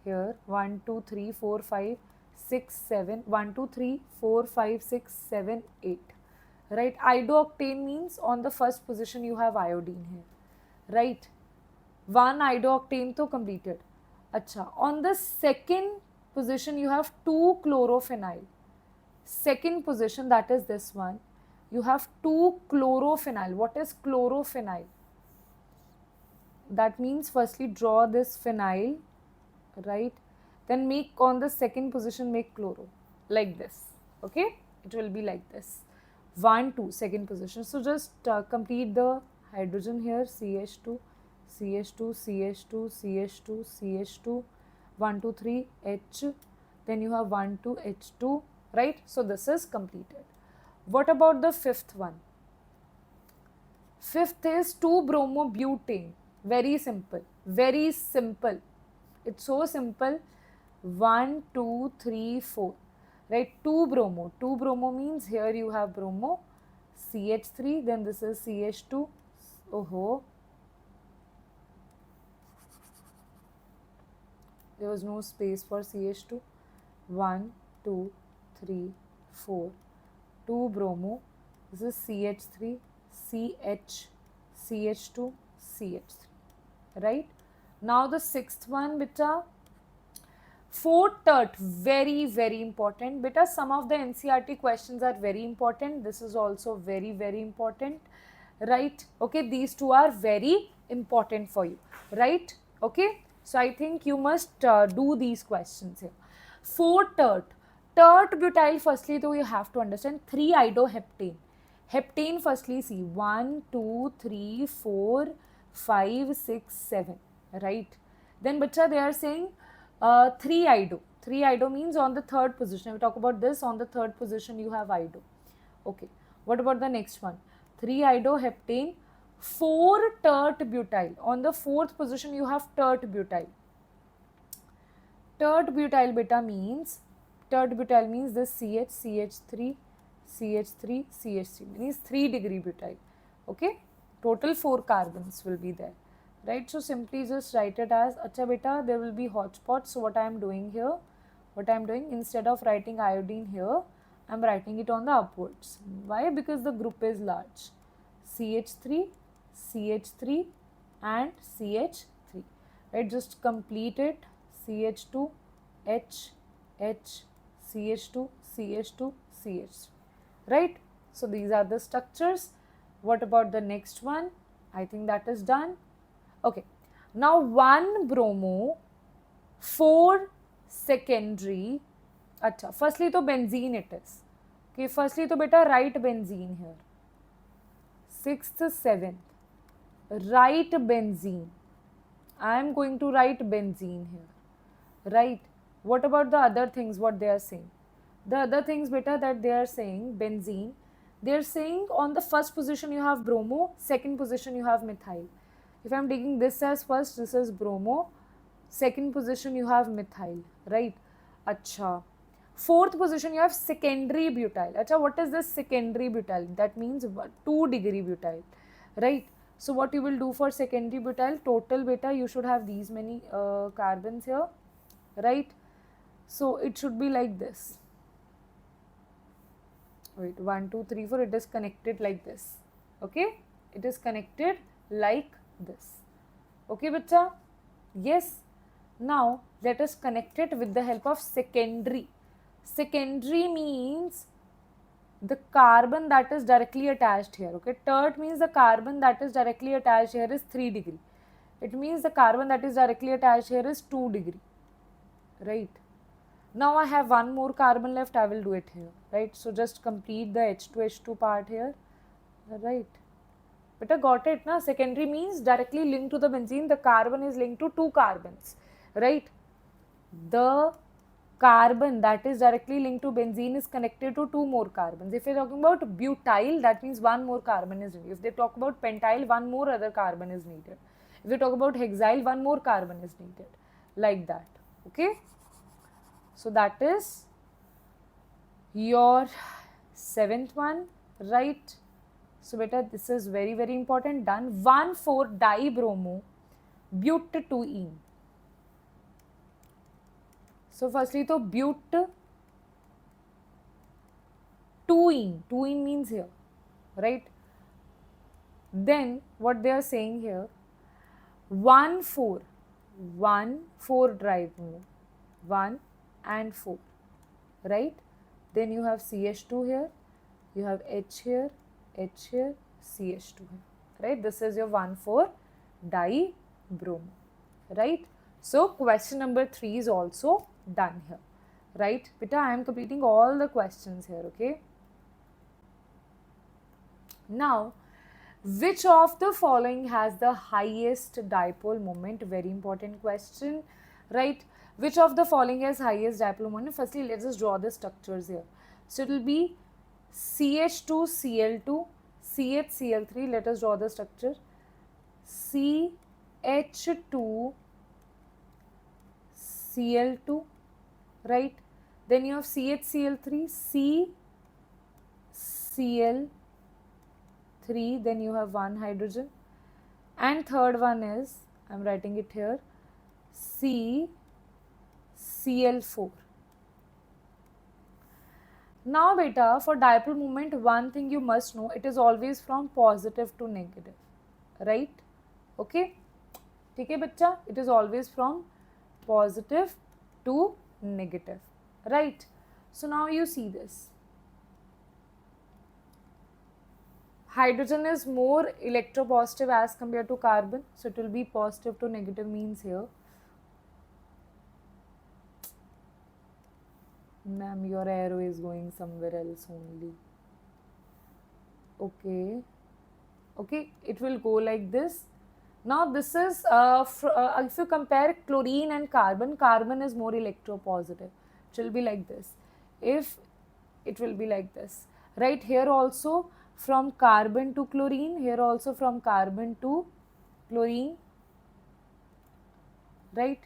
here. 1, 2, 3, 4, 5, 6, 7. 1, 2, 3, 4, 5, 6, 7, 8. Right? Iodooctane means on the first position you have iodine here. Right? 1 iodooctane to completed. Acha. On the second position you have 2-chlorophenyl. Second position, that is this one. You have 2-chlorophenyl. What is chlorophenyl? That means firstly draw this phenyl, right? Then make on the second position, make chloro, like this. Okay, it will be like this. 1, 2, second position. So just complete the hydrogen here. CH2, CH2, CH2, CH2, CH2, 1, 2, 3, H. Then you have 1, 2, H2, right? So this is completed. What about the fifth one? Fifth is 2-bromobutane. Very simple. Very simple. It's so simple. 1, 2, 3, 4. Right? 2-bromo. 2-bromo means here you have bromo. CH3. Then this is CH2. Oh. There was no space for CH2. 1, 2, 3, 4. 2-bromo. This is CH3, CH, CH2, CH3. right? Now the sixth one, beta, 4 tert, very very important beta. Some of the NCERT questions are very important. This is also very very important, right? Okay, these two are very important for you, right? Okay, so I think you must do these questions here. 4 tert, tert butyl, firstly though you have to understand 3 iodoheptane. Heptane, firstly see 1 2 3 4 5 6 7, right? Then beta, they are saying 3 ido. 3 ido means on the third position. We talk about this, on the third position you have ido. Okay, what about the next one? 3 iodoheptane, 4 tert butyl. On the fourth position you have tert butyl. Tert butyl beta means, tert butyl means this CH, CH3, CH3, CH3 means 3 degree butyl. Okay, total 4 carbons will be there, right? So simply just write it as, acha beta, there will be hot spots. So what I am doing here, what I am doing, instead of writing iodine here, I am writing it on the upwards. Why? Because the group is large. CH3, CH3 and CH3, right? Just complete it. CH2, H, H, CH2, CH2, CH, right? So these are the structures. What about the next one? I think that is done. Okay, now 1 bromo, 4 secondary. Acha, firstly to benzene it is. Okay, firstly to beta write benzene here. 6th, 7th, write benzene. I am going to write benzene here, right? What about the other things, what they are saying? The other things beta that they are saying, benzene, they are saying on the first position you have bromo, second position you have methyl. If I am taking this as first, this is bromo, second position you have methyl, right? Acha. Fourth position you have secondary butyl. Acha, what is this secondary butyl? That means 2 degree butyl, right? So what you will do for secondary butyl, total beta, you should have these many carbons here, right? So it should be like this. Wait, 1 2 3 4, it is connected like this. Okay, it is connected like this. Okay bacha? Yes. Now let us connect it with the help of secondary. Secondary means the carbon that is directly attached here. Okay, tert means the carbon that is directly attached here is 3 degree. It means the carbon that is directly attached here is 2 degree, right? Now I have one more carbon left, I will do it here, right? So just complete the H2H2 part here, right? But I got it, na? Secondary means directly linked to the benzene, the carbon is linked to 2 carbons, right? The carbon that is directly linked to benzene is connected to 2 more carbons. If you're talking about butyl, that means 1 more carbon is needed. If they talk about pentyl, 1 more other carbon is needed. If they talk about hexyl, 1 more carbon is needed, like that. Okay, so that is your 7th one, right? So beta, this is very very important. Done. 1,4-dibromo but2ene. So firstly to but2ene, 2ene means here, right? Then what they are saying here, 1,4-dibromo, 1 and 4, right? Then you have CH2 here, you have H here, H here, CH2 here, right? This is your 1,4-dibromo, right? So question number 3 is also done here, right? Beta, I am completing all the questions here, okay? Now, which of the following has the highest dipole moment? Very important question, right? Which of the following has highest dipole moment? Firstly, let's just draw the structures here. So it will be CH2Cl2, CHCl3. Let us draw the structure. CH2Cl2, right? Then you have CHCl3, CCl3, then you have 1 hydrogen, and third one is, I am writing it here, CCl4. Now beta, for dipole moment, one thing you must know, it is always from positive to negative, right? Okay, ठीक है बच्चा, it is always from positive to negative, right? So now you see this. Hydrogen is more electropositive as compared to carbon, so it will be positive to negative means here. Ma'am, your arrow is going somewhere else only. Okay, okay, it will go like this. Now this is, if you compare chlorine and carbon, carbon is more electropositive. It will be like this. If it will be like this, right? Here also from carbon to chlorine, here also from carbon to chlorine, right?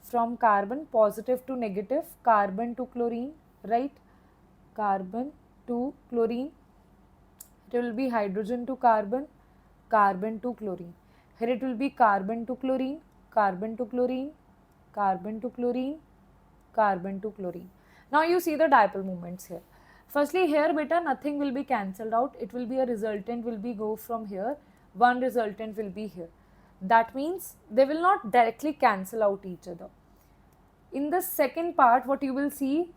From carbon, positive to negative, carbon to chlorine, right? Carbon to chlorine. It will be hydrogen to carbon, carbon to chlorine. Here it will be carbon to chlorine, carbon to chlorine, carbon to chlorine, carbon to chlorine. Now you see the dipole moments here. Firstly, here beta nothing will be cancelled out. It will be a resultant will be go from here. One resultant will be here. That means they will not directly cancel out each other. In the second part, what you will see,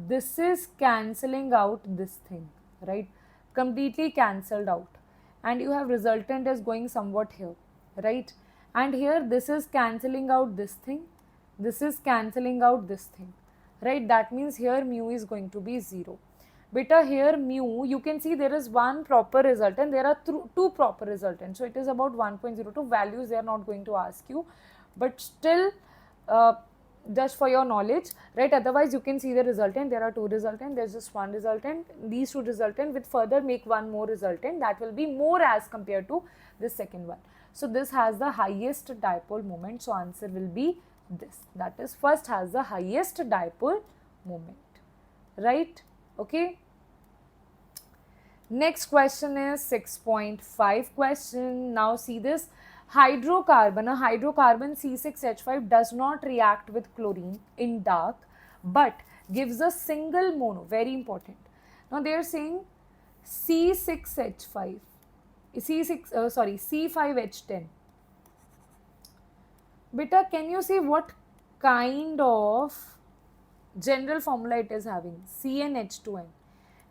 this is cancelling out this thing, right? Completely cancelled out. And you have resultant as going somewhat here, right? And here this is cancelling out this thing. This is cancelling out this thing, right? That means here mu is going to be 0. Beta here mu, you can see there is one proper resultant, there are two proper resultants. So it is about 1.02 values, they are not going to ask you. But still, just for your knowledge, right? Otherwise you can see the resultant, there are two resultant, there's just one resultant, these two resultant with further make one more resultant, that will be more as compared to this second one. So this has the highest dipole moment, so answer will be this, that is first has the highest dipole moment, right? Okay. Next question is 6.5 question. Now see this. Hydrocarbon, a hydrocarbon C6H5 does not react with chlorine in dark but gives a single mono, very important. Now they are saying C6H5, C5H10. Beta, can you see what kind of general formula it is having? CnH2n.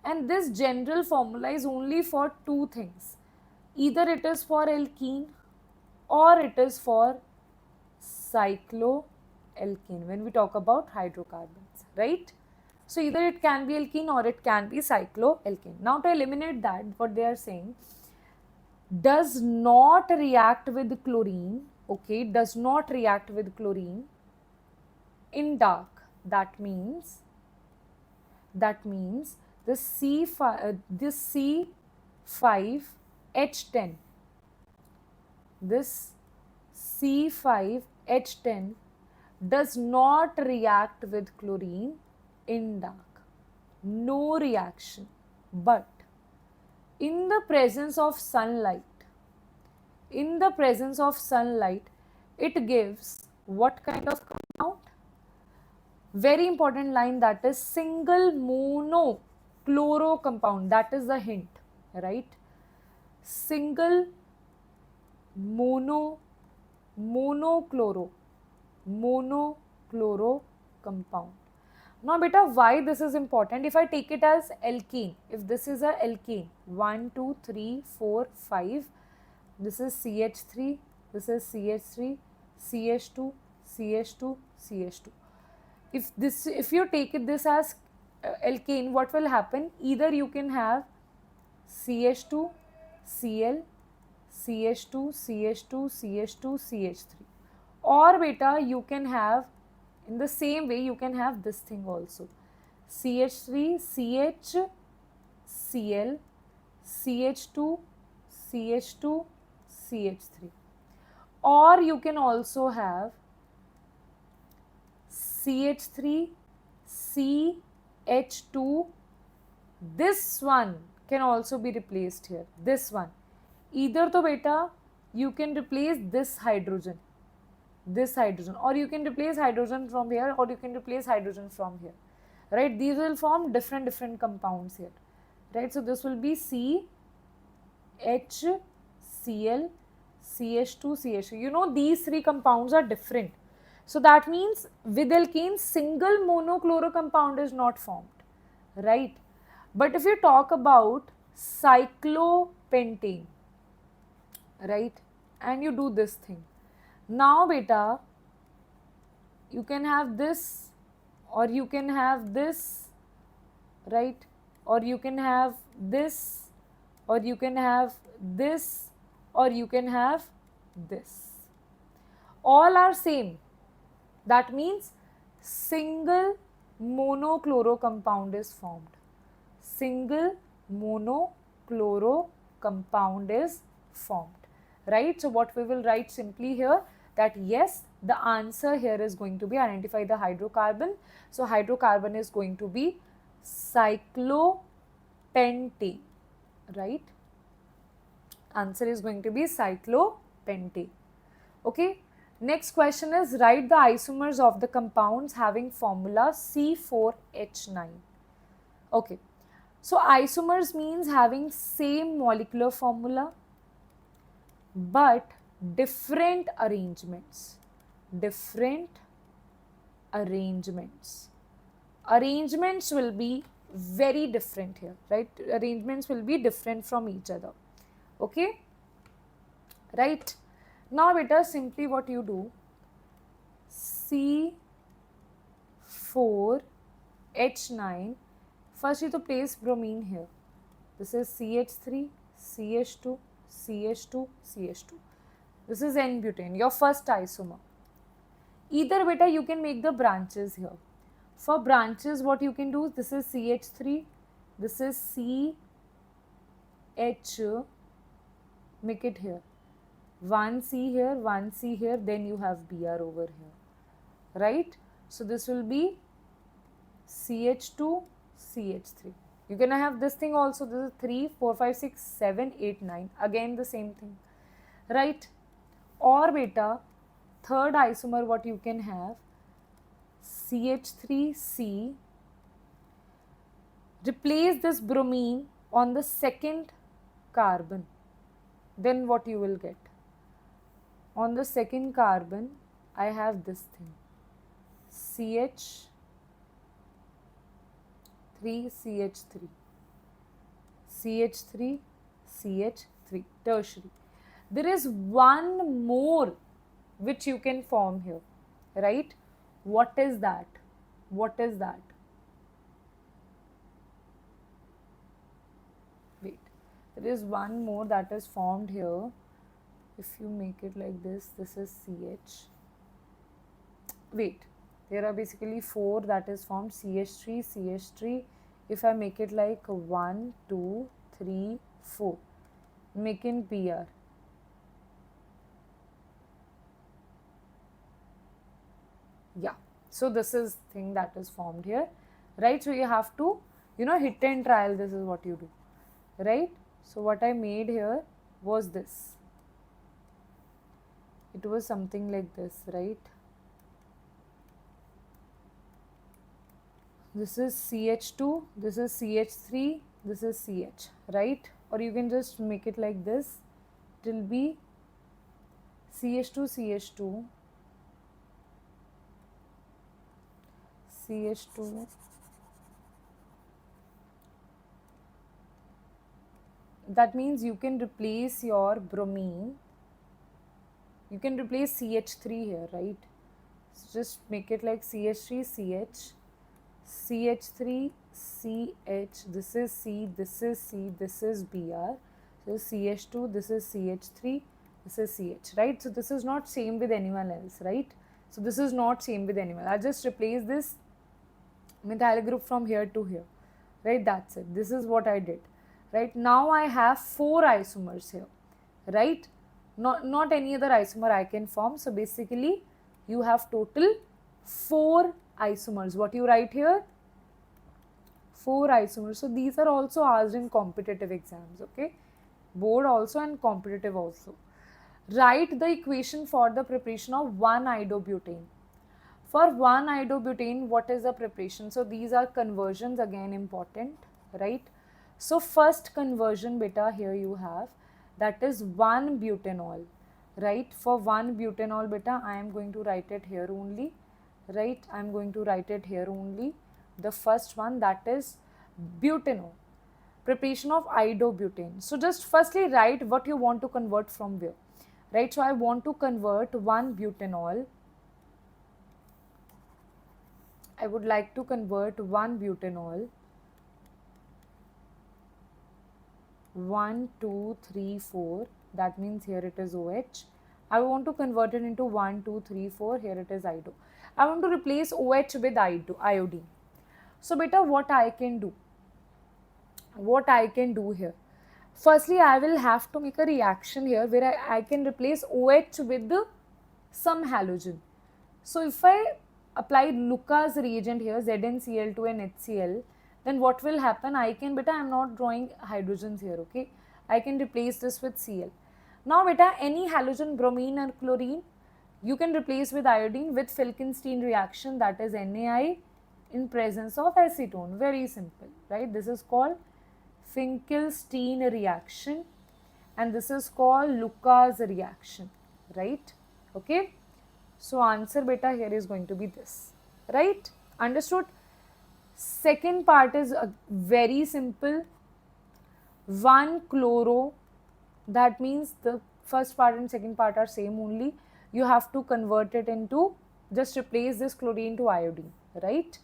And this general formula is only for two things. Either it is for alkene or it is for cycloalkene when we talk about hydrocarbons, right? So either it can be alkene or it can be cycloalkene. Now to eliminate that, what they are saying, does not react with chlorine, okay, does not react with chlorine in dark. That means this C5H10, this C5H10 does not react with chlorine in dark, no reaction, but in the presence of sunlight, it gives what kind of compound? Very important line, that is single monochloro compound, that is the hint, right? Single monochloro compound. Now beta, why this is important? If I take it as alkene, if this is a alkene, 1 2 3 4 5, this is CH3, this is CH3, CH2, CH2, CH2. If you take this as alkane, what will happen? Either you can have CH2, Cl, CH2, CH2, CH2, CH3, or beta you can have, in the same way you can have this thing also, CH3, CH, Cl, CH2, CH2, CH3, or you can also have CH3, CH2, this one can also be replaced here, this one. Either to beta, you can replace this hydrogen, or you can replace hydrogen from here, or you can replace hydrogen from here, right? These will form different compounds here, right? So this will be CH, Cl, CH2, CH2. You know, these three compounds are different. So that means with alkanes, single monochloro compound is not formed, right? But if you talk about cyclopentane, right, and you do this thing, now beta, you can have this, or you can have this, right, or you can have this, or you can have this, or you can have this. All are same. That means single monochloro compound is formed. Single monochloro compound is formed, right? So what we will write simply here, that yes, the answer here is going to be identify the hydrocarbon. So hydrocarbon is going to be cyclopentane, right? Answer is going to be cyclopentane. Okay. Next question is, write the isomers of the compounds having formula C4H9. Okay. So isomers means having same molecular formula but different arrangements. Different arrangements. Arrangements will be very different here, right? Arrangements will be different from each other. Okay, right? Now beta, simply what you do, C4H9, first you to place bromine here. This is CH3, CH2, CH2, CH2. This is N-butane, your first isomer. Either beta you can make the branches here. For branches, what you can do, this is CH3, this is CH, make it here. One C here, one C here, then you have Br over here, right? So this will be CH2, CH3. You're gonna have this thing also. This is 3, 4, 5, 6, 7, 8, 9. Again the same thing, right? Or beta, third isomer what you can have, CH3C, replace this bromine on the second carbon. Then what you will get? On the second carbon, I have this thing, CH3CH3, CH3, CH3, tertiary. There is one more which you can form here, right? What is that? What is that? Wait, there is one more that is formed here. If you make it like this, this is CH. Wait, there are basically 4 that is formed, CH3, CH3. If I make it like 1, 2, 3, 4, making Br. Yeah, so this is thing that is formed here, right? So you have to, hit and trial, this is what you do, right? So what I made here was this. It was something like this, right? This is CH2, this is CH3, this is CH, right? Or you can just make it like this. It will be CH2, CH2, CH2, that means you can replace your bromine, you can replace CH3 here, right? So just make it like CH3, CH, CH3, CH, this is C, this is C, this is Br, so CH2, this is CH3, this is CH, right? So this is not same with anyone else, right? So this is not same with anyone. I'll just replace this methyl group from here to here, right? That's it. This is what I did, right? Now I have 4 isomers here, right? Not any other isomer I can form. So basically you have total 4 isomers. What you write here? 4 isomers. So these are also asked in competitive exams, okay? Board also and competitive also. Write the equation for the preparation of 1-isobutane. For 1-isobutane, what is the preparation? So these are conversions, again important, right? So first conversion beta here you have, that is 1-butanol. right? For one butanol beta, I am going to write it here only, right? I am going to write it here only. The first one, that is butanol, preparation of iodobutane. So just firstly write what you want to convert from where, right? So I want to convert one butanol. I would like to convert one butanol. 1, 2, 3, 4. That means here it is OH. I want to convert it into 1, 2, 3, 4. Here it is iodine. I want to replace OH with iodine. So beta, what I can do? What I can do here? Firstly, I will have to make a reaction here where I can replace OH with some halogen. So if I apply Lucas reagent here, ZnCl2 and HCl, then what will happen? I can, beta, I am not drawing hydrogens here, okay? I can replace this with Cl. Now beta, any halogen, bromine or chlorine, you can replace with iodine with Finkelstein reaction, that is NaI in presence of acetone. Very simple, right? This is called Finkelstein reaction and this is called Lucas reaction, right? Okay. So answer beta here is going to be this, right? Understood? Second part is very simple. 1 chloro, that means the first part and second part are same only. You have to convert it into, just replace this chlorine to iodine, right?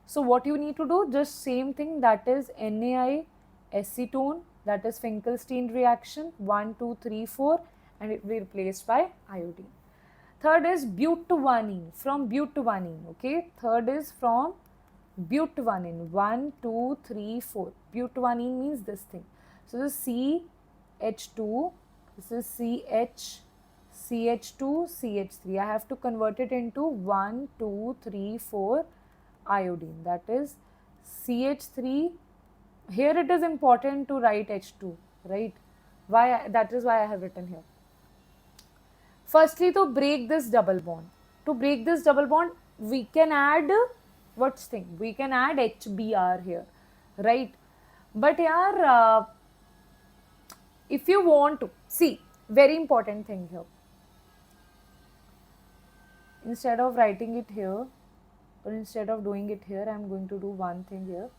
So what you need to do, just same thing, that is NaI acetone, that is Finkelstein reaction, 1, 2, 3, 4, and it will be replaced by iodine. Third is butanine, from butanine, okay? Third is from butanine, 1, 2, 3, 4. Butanine means this thing. So this CH2, this is CH2, CH3. I have to convert it into 1, 2, 3, 4 iodine. That is CH3. Here it is important to write H2, right? Why? That is why I have written here. Firstly, to break this double bond. To break this double bond, we can add, what's thing? We can add HBr here, right? But yaar, if you want to, see, very important thing here. Instead of writing it here, or instead of doing it here, I am going to do one thing here.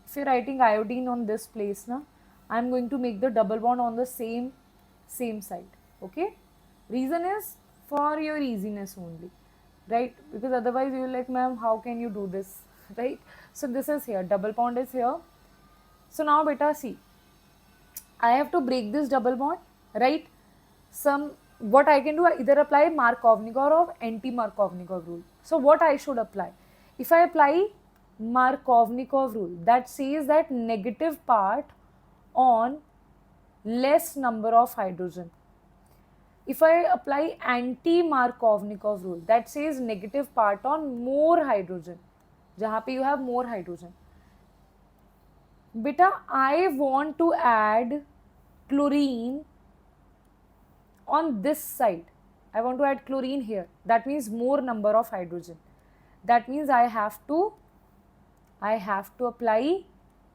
If you're writing iodine on this place, na, I am going to make the double bond on the same side, okay? Reason is for your easiness only, right? Because otherwise you will like, ma'am, how can you do this, right? So this is here, double bond is here. So now beta, see, I have to break this double bond, right? What I can do, I either apply Markovnikov or anti-Markovnikov rule. So what I should apply? If I apply Markovnikov rule, that says that negative part on less number of hydrogen. If I apply anti-Markovnikov rule, that says negative part on more hydrogen, jahan pe you have more hydrogen. Beta, I want to add chlorine on this side. I want to add chlorine here. That means more number of hydrogen. That means I have to apply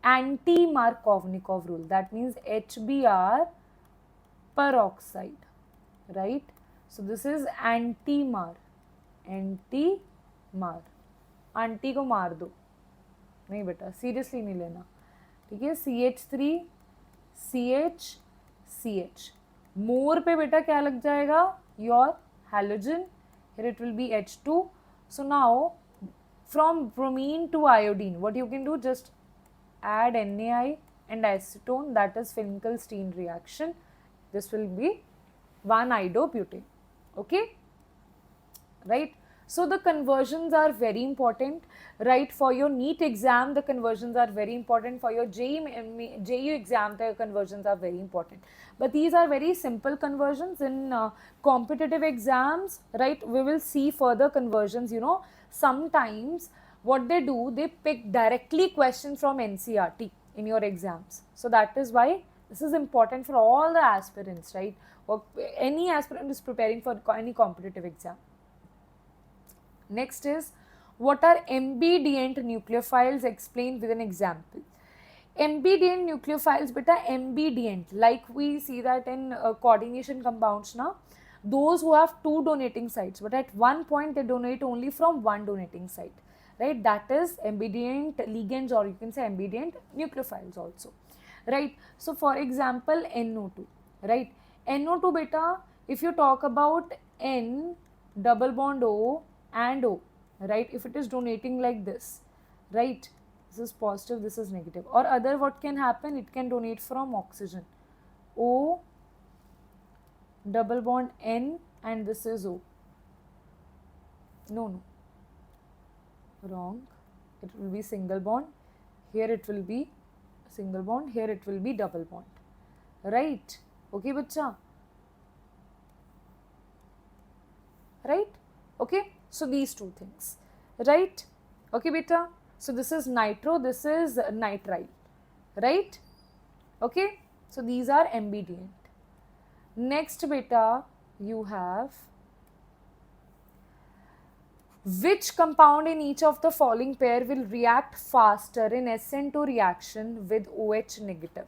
anti-Markovnikov rule. That means HBr peroxide, right? So this is anti-mar. Anti को मार दो, नहीं बेटा, seriously नहीं लेना, ठीक है? CH3 CH more पे बेटा क्या लग जाएगा? Your halogen. Here it will be H2. So now from bromine to iodine, what you can do, just add NaI and acetone, that is Finkelstein reaction. This will be 1 iodobutane, okay, right? So the conversions are very important, right? For your NEET exam, the conversions are very important. For your JU exam, the conversions are very important. But these are very simple conversions. In competitive exams, right, we will see further conversions. You know, sometimes what they do, they pick directly questions from NCERT in your exams. So that is why this is important for all the aspirants, right? Or any aspirant is preparing for any competitive exam. Next is, what are ambidient nucleophiles? Explained with an example. Ambidient nucleophiles, beta, ambidient, like we see that in coordination compounds now. those who have two donating sites, but at one point they donate only from one donating site, right? That is ambient ligands, or you can say ambient nucleophiles also, right? So for example, NO2, right? NO2 beta, if you talk about N double bond O and O, right? If it is donating like this, right? This is positive, this is negative. Or other, what can happen? It can donate from oxygen. O double bond N, and this is O. No, wrong. It will be single bond. Here it will be single bond. Here it will be double bond. Right? Okay, bacha? Right? Okay? So these two things. Right? Okay, beta? So this is nitro, this is nitrile. Right? Okay? So these are ambient. Next, beta, you have which compound in each of the following pair will react faster in SN2 reaction with OH negative?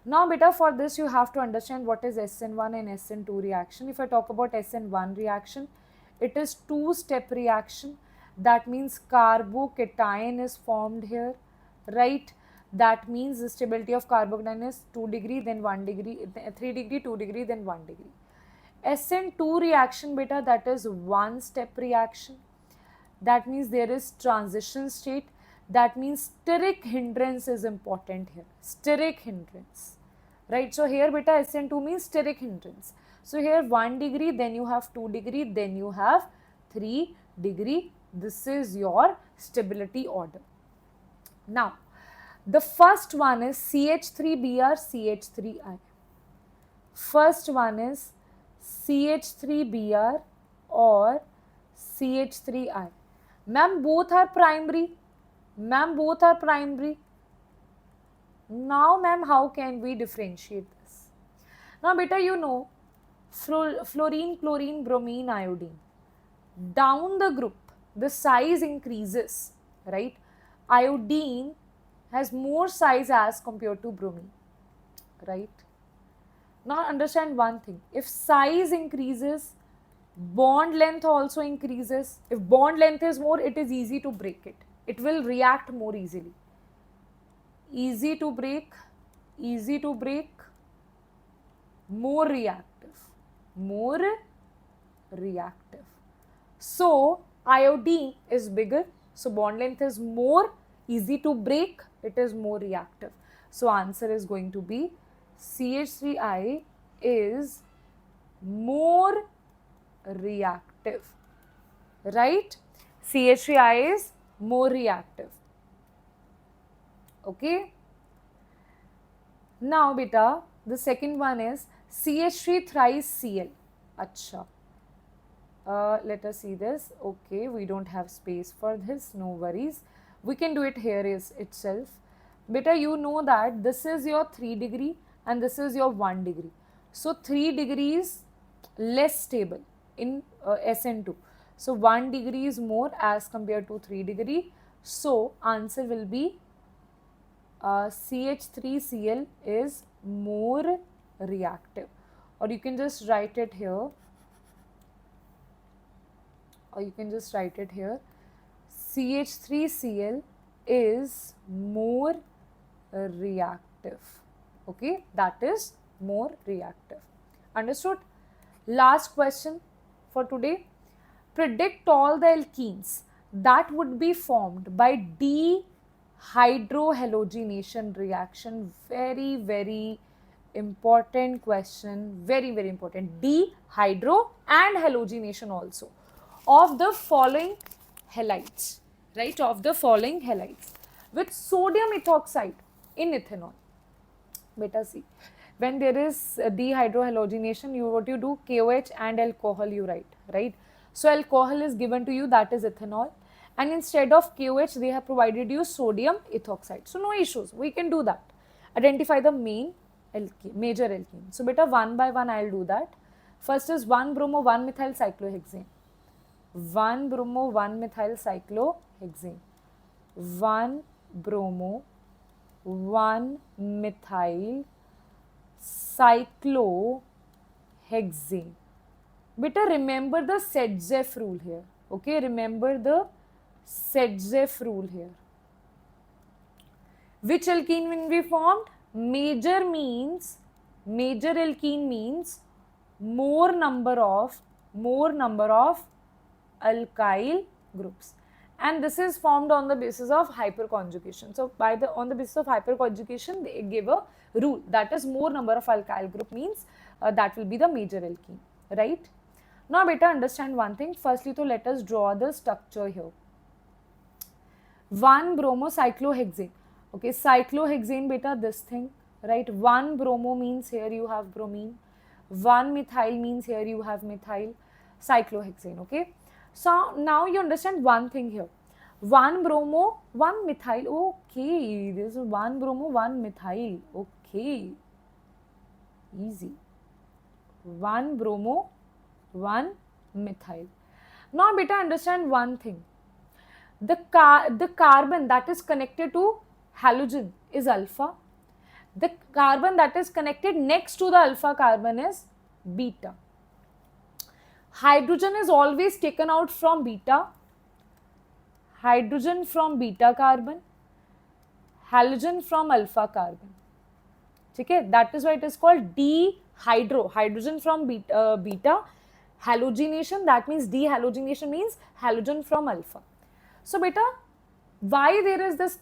Now beta, for this you have to understand what is SN1 and SN2 reaction. If I talk about SN1 reaction, it is two-step reaction. That means carbocation is formed here, right? That means the stability of carbocation is 2 degree, then 1 degree, 3 degree, 2 degree, then 1 degree. SN2 reaction beta, that is one step reaction. That means there is transition state. That means steric hindrance is important here. Steric hindrance, right? So here beta SN2 means steric hindrance. So here 1 degree, then you have 2 degree, then you have 3 degree. This is your stability order. Now, the first one is CH3Br, CH3I. First one is CH3Br or CH3I. Ma'am, both are primary. Ma'am, both are primary. Now, ma'am, how can we differentiate this? Now, beta, you know, fluorine, chlorine, bromine, iodine. Down the group, the size increases, right? Iodine has more size as compared to bromine, right? Now, understand one thing. If size increases, bond length also increases. If bond length is more, it is easy to break it. It will react more easily. Easy to break, more reactive, more reactive. So, iodine is bigger, so bond length is more, easy to break, it is more reactive. So, answer is going to be CH3I is more reactive, right? CH3I is more reactive. Okay. Now beta, the second one is CH3 thrice Cl. Acha. Let us see this. Okay, we don't have space for this, no worries. We can do it here itself. Beta, you know that this is your 3 degree and this is your 1 degree. So 3 degrees less stable in SN2. So 1 degree is more as compared to 3 degree. So answer will be CH3Cl is more reactive. Or you can just write it here. CH3Cl is more reactive. Okay, that is more reactive. Understood? Last question for today. Predict all the alkenes that would be formed by dehydrohalogenation reaction. Very, very important question. Very, very important. Dehydro and halogenation also of the following halides, right? Of the following halides with sodium ethoxide in ethanol. Beta see, when there is dehydrohalogenation, what you do, KOH and alcohol you write, right? So alcohol is given to you, that is ethanol, and instead of KOH they have provided you sodium ethoxide. So no issues, we can do that. Identify the main alkene, major alkene. So beta, one by one I will do that. First is 1-bromo 1-methyl cyclohexane. 1-bromo 1-methyl cyclohexane. 1-bromo 1-methyl cyclohexane. Beta, remember the Setzeff rule here. Okay, remember the Setzeff rule here. Which alkene will be formed? Major alkene means more number of alkyl groups, and this is formed on the basis of hyperconjugation. So on the basis of hyperconjugation, they give a rule, that is more number of alkyl group means that will be the major alkene, right? Now beta, understand one thing. Firstly, so let us draw the structure here. 1-bromocyclohexane. Okay, cyclohexane beta, this thing, right? 1-bromo means here you have bromine, 1-methyl means here you have methyl, cyclohexane. Okay, so now you understand one thing here. 1-bromo, 1-methyl. Okay, this is 1-bromo, 1-methyl. Okay, easy. 1-bromo, 1-methyl. Now beta, understand one thing. The carbon that is connected to halogen is alpha. The carbon that is connected next to the alpha carbon is beta. Hydrogen is always taken out from beta. Hydrogen from beta carbon, halogen from alpha carbon. Okay, that is why it is called dehydro. Hydrogen from beta, halogenation, that means dehalogenation means halogen from alpha. So beta, why there is this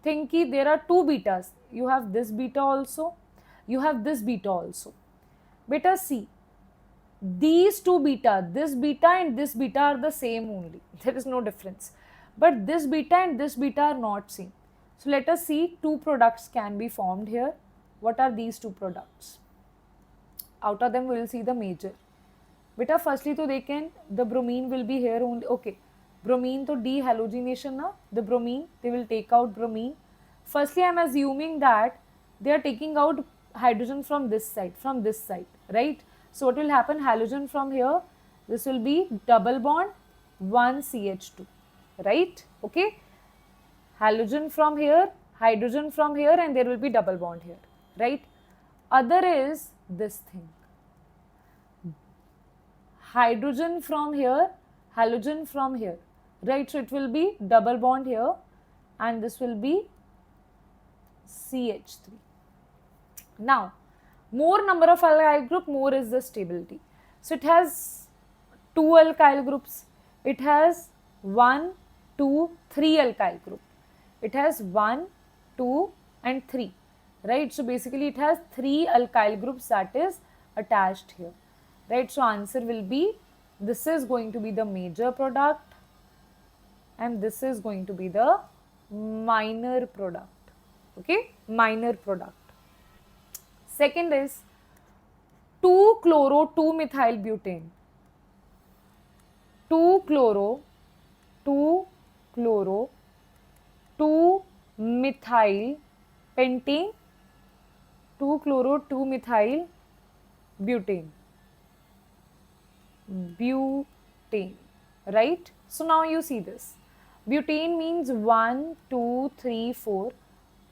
thing ki there are two betas? You have this beta also, you have this beta also. Beta, see, these two beta, this beta and this beta are the same only. There is no difference. But this beta and this beta are not same. So let us see, two products can be formed here. What are these two products? Out of them we will see the major. Beta, firstly to they can, the bromine will be here only. Okay, bromine to dehalogenation na, the bromine, they will take out bromine. Firstly, I am assuming that they are taking out hydrogen from this side, right? So what will happen? Halogen from here, this will be double bond 1 CH2, right? Okay, halogen from here, hydrogen from here, and there will be double bond here, right? Other is this thing, hydrogen from here, halogen from here, right? So it will be double bond here, and this will be CH3. Now, more number of alkyl group, more is the stability. So it has 2 alkyl groups. It has 1, 2, 3 alkyl group. It has 1, 2 and 3, right? So basically it has 3 alkyl groups that is attached here, right? So answer will be, this is going to be the major product and this is going to be the minor product. Okay, minor product. Second is 2-chloro-2-methyl butane. 2-chloro-2-methyl pentane, 2-chloro-2-methyl butane. Butane, right? So now you see this. Butane means 1, 2, 3, 4.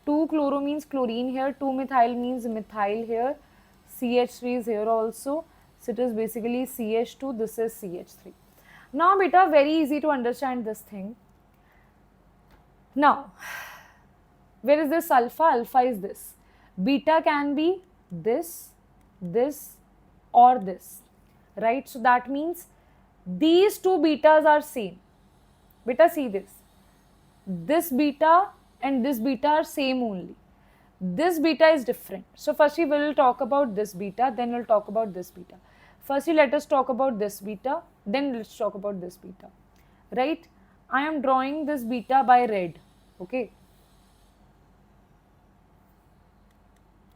2-chloro means chlorine here, 2-methyl means methyl here, CH3 is here also. So it is basically CH2, this is CH3. Now beta, very easy to understand this thing. Now, where is this alpha? Alpha is this. Beta can be this, this or this, right? So that means these two betas are same. Beta, see this. This beta and this beta are same only. This beta is different. So firstly we will talk about this beta, then we will talk about this beta. Firstly let us talk about this beta, then let's talk about this beta, right? I am drawing this beta by red, okay?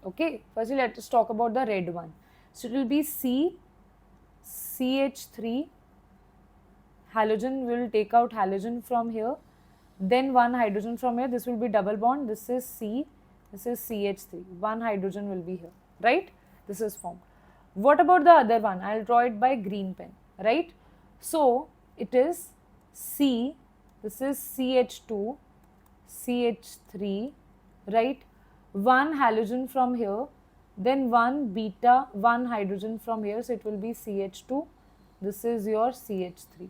Okay, firstly let us talk about the red one. So it will be CH3, halogen, we will take out halogen from here, then one hydrogen from here, this will be double bond, this is C, this is CH3, one hydrogen will be here, right? This is formed. What about the other one? I will draw it by green pen, right? So it is C, this is CH2, CH3, right? One halogen from here, then one beta, one hydrogen from here, so it will be CH2, this is your CH3.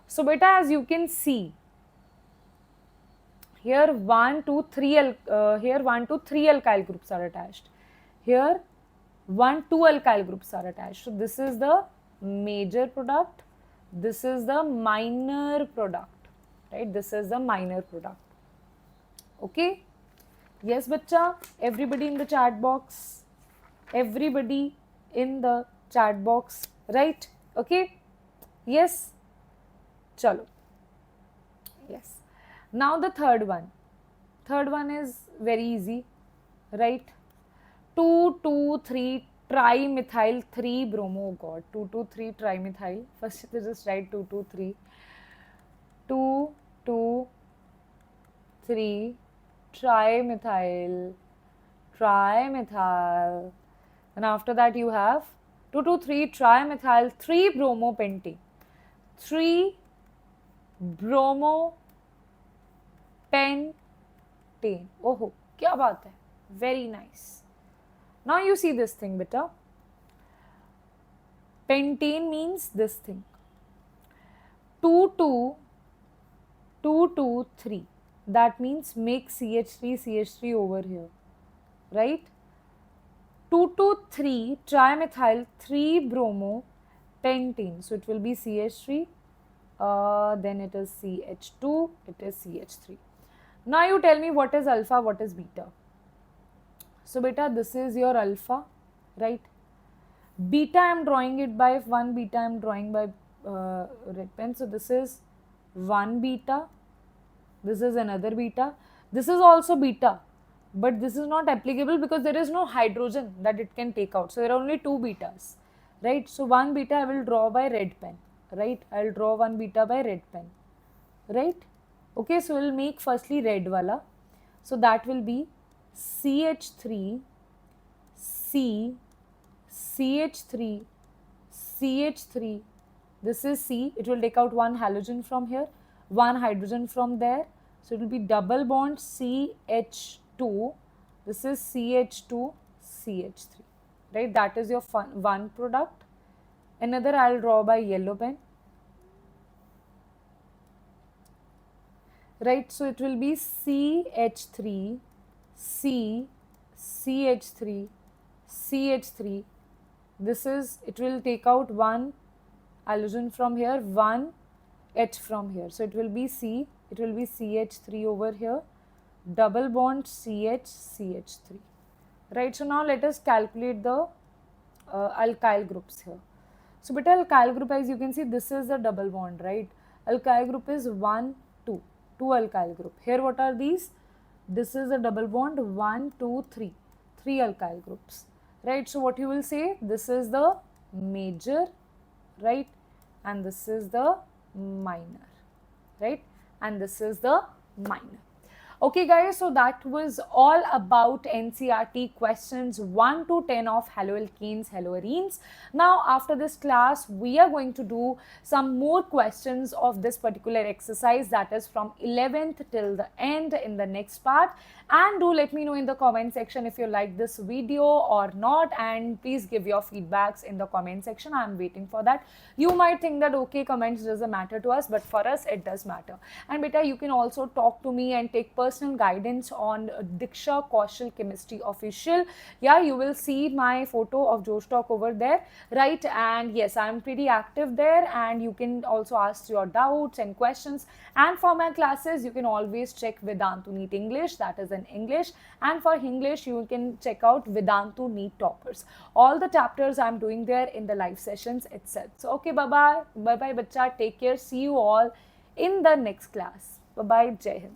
So beta, as you can see, here 1, 2, 3 here 1, 2, 3 alkyl groups are attached. Here 1, 2 alkyl groups are attached. So this is the major product. This is the minor product, right? This is the minor product. Okay? Yes, bacha. Everybody in the chat box. Everybody in the chat box, right? Okay? Yes. Chalo. Yes. Now the third one. Third one is very easy, right? 2, 2, 3 trimethyl 3 bromo. Oh God, 2, 2, 3 trimethyl. First, you just write 2, 2, 3. 2, 2, 3 trimethyl. And after that, you have 2, 2, 3 trimethyl 3 bromopentane. 3 bromopentane. Oh, क्या बात है? Very nice. Now you see this thing, beta. Pentane means this thing. 2, 2, 2, 2, 3. That means make CH3 over here, right? 2, 2, 3 trimethyl 3 bromopentane. So it will be CH3. Then it is CH2. It is CH3. Now you tell me what is alpha, what is beta. So beta, this is your alpha, right? Beta, I am drawing it by 1 beta, I am drawing by red pen. So this is 1 beta. This is another beta. This is also beta, but this is not applicable because there is no hydrogen that it can take out. So there are only 2 betas, right? So 1 beta I will draw by red pen, right? I will draw 1 beta by red pen, right? Okay, so we'll make firstly red wala. So that will be CH3, C, CH3, CH3. This is C. It will take out 1 halogen from here, 1 hydrogen from there. So it will be double bond CH2. This is CH2, CH3. Right? That is your one product. Another I will draw by yellow pen. Right? So it will be CH3, C, CH3, CH3. This is, it will take out 1 halogen from here, 1 H from here. So it will be C, it will be CH3 over here, double bond CH, CH3. Right, so now let us calculate the alkyl groups here. So beta, alkyl group, as you can see, this is the double bond, right? Alkyl group is 1, 2, 2 alkyl group. Here what are these? This is a double bond 1, 2, 3, 3 alkyl groups. Right, so what you will say, this is the major, right, and this is the minor, right, and this is the minor. Okay guys, so that was all about NCERT questions 1 to 10 of haloalkanes, haloarenes. Now after this class, we are going to do some more questions of this particular exercise, that is from 11th till the end in the next part. And do let me know in the comment section if you like this video or not, and please give your feedbacks in the comment section. I am waiting for that. You might think that okay, comments doesn't matter to us, but for us it does matter. And beta, you can also talk to me and take personal guidance on Diksha Kaushal Chemistry Official. Yeah, you will see my photo of Josh Talk over there, right? And yes, I am pretty active there, and you can also ask your doubts and questions. And for my classes, you can always check Vedantu NEET English, that is in English, and for English you can check out Vedantu NEET Toppers. All the chapters I'm doing there in the live sessions itself. So okay, bye bye bacha, take care, see you all in the next class. Bye bye, Jai Hind.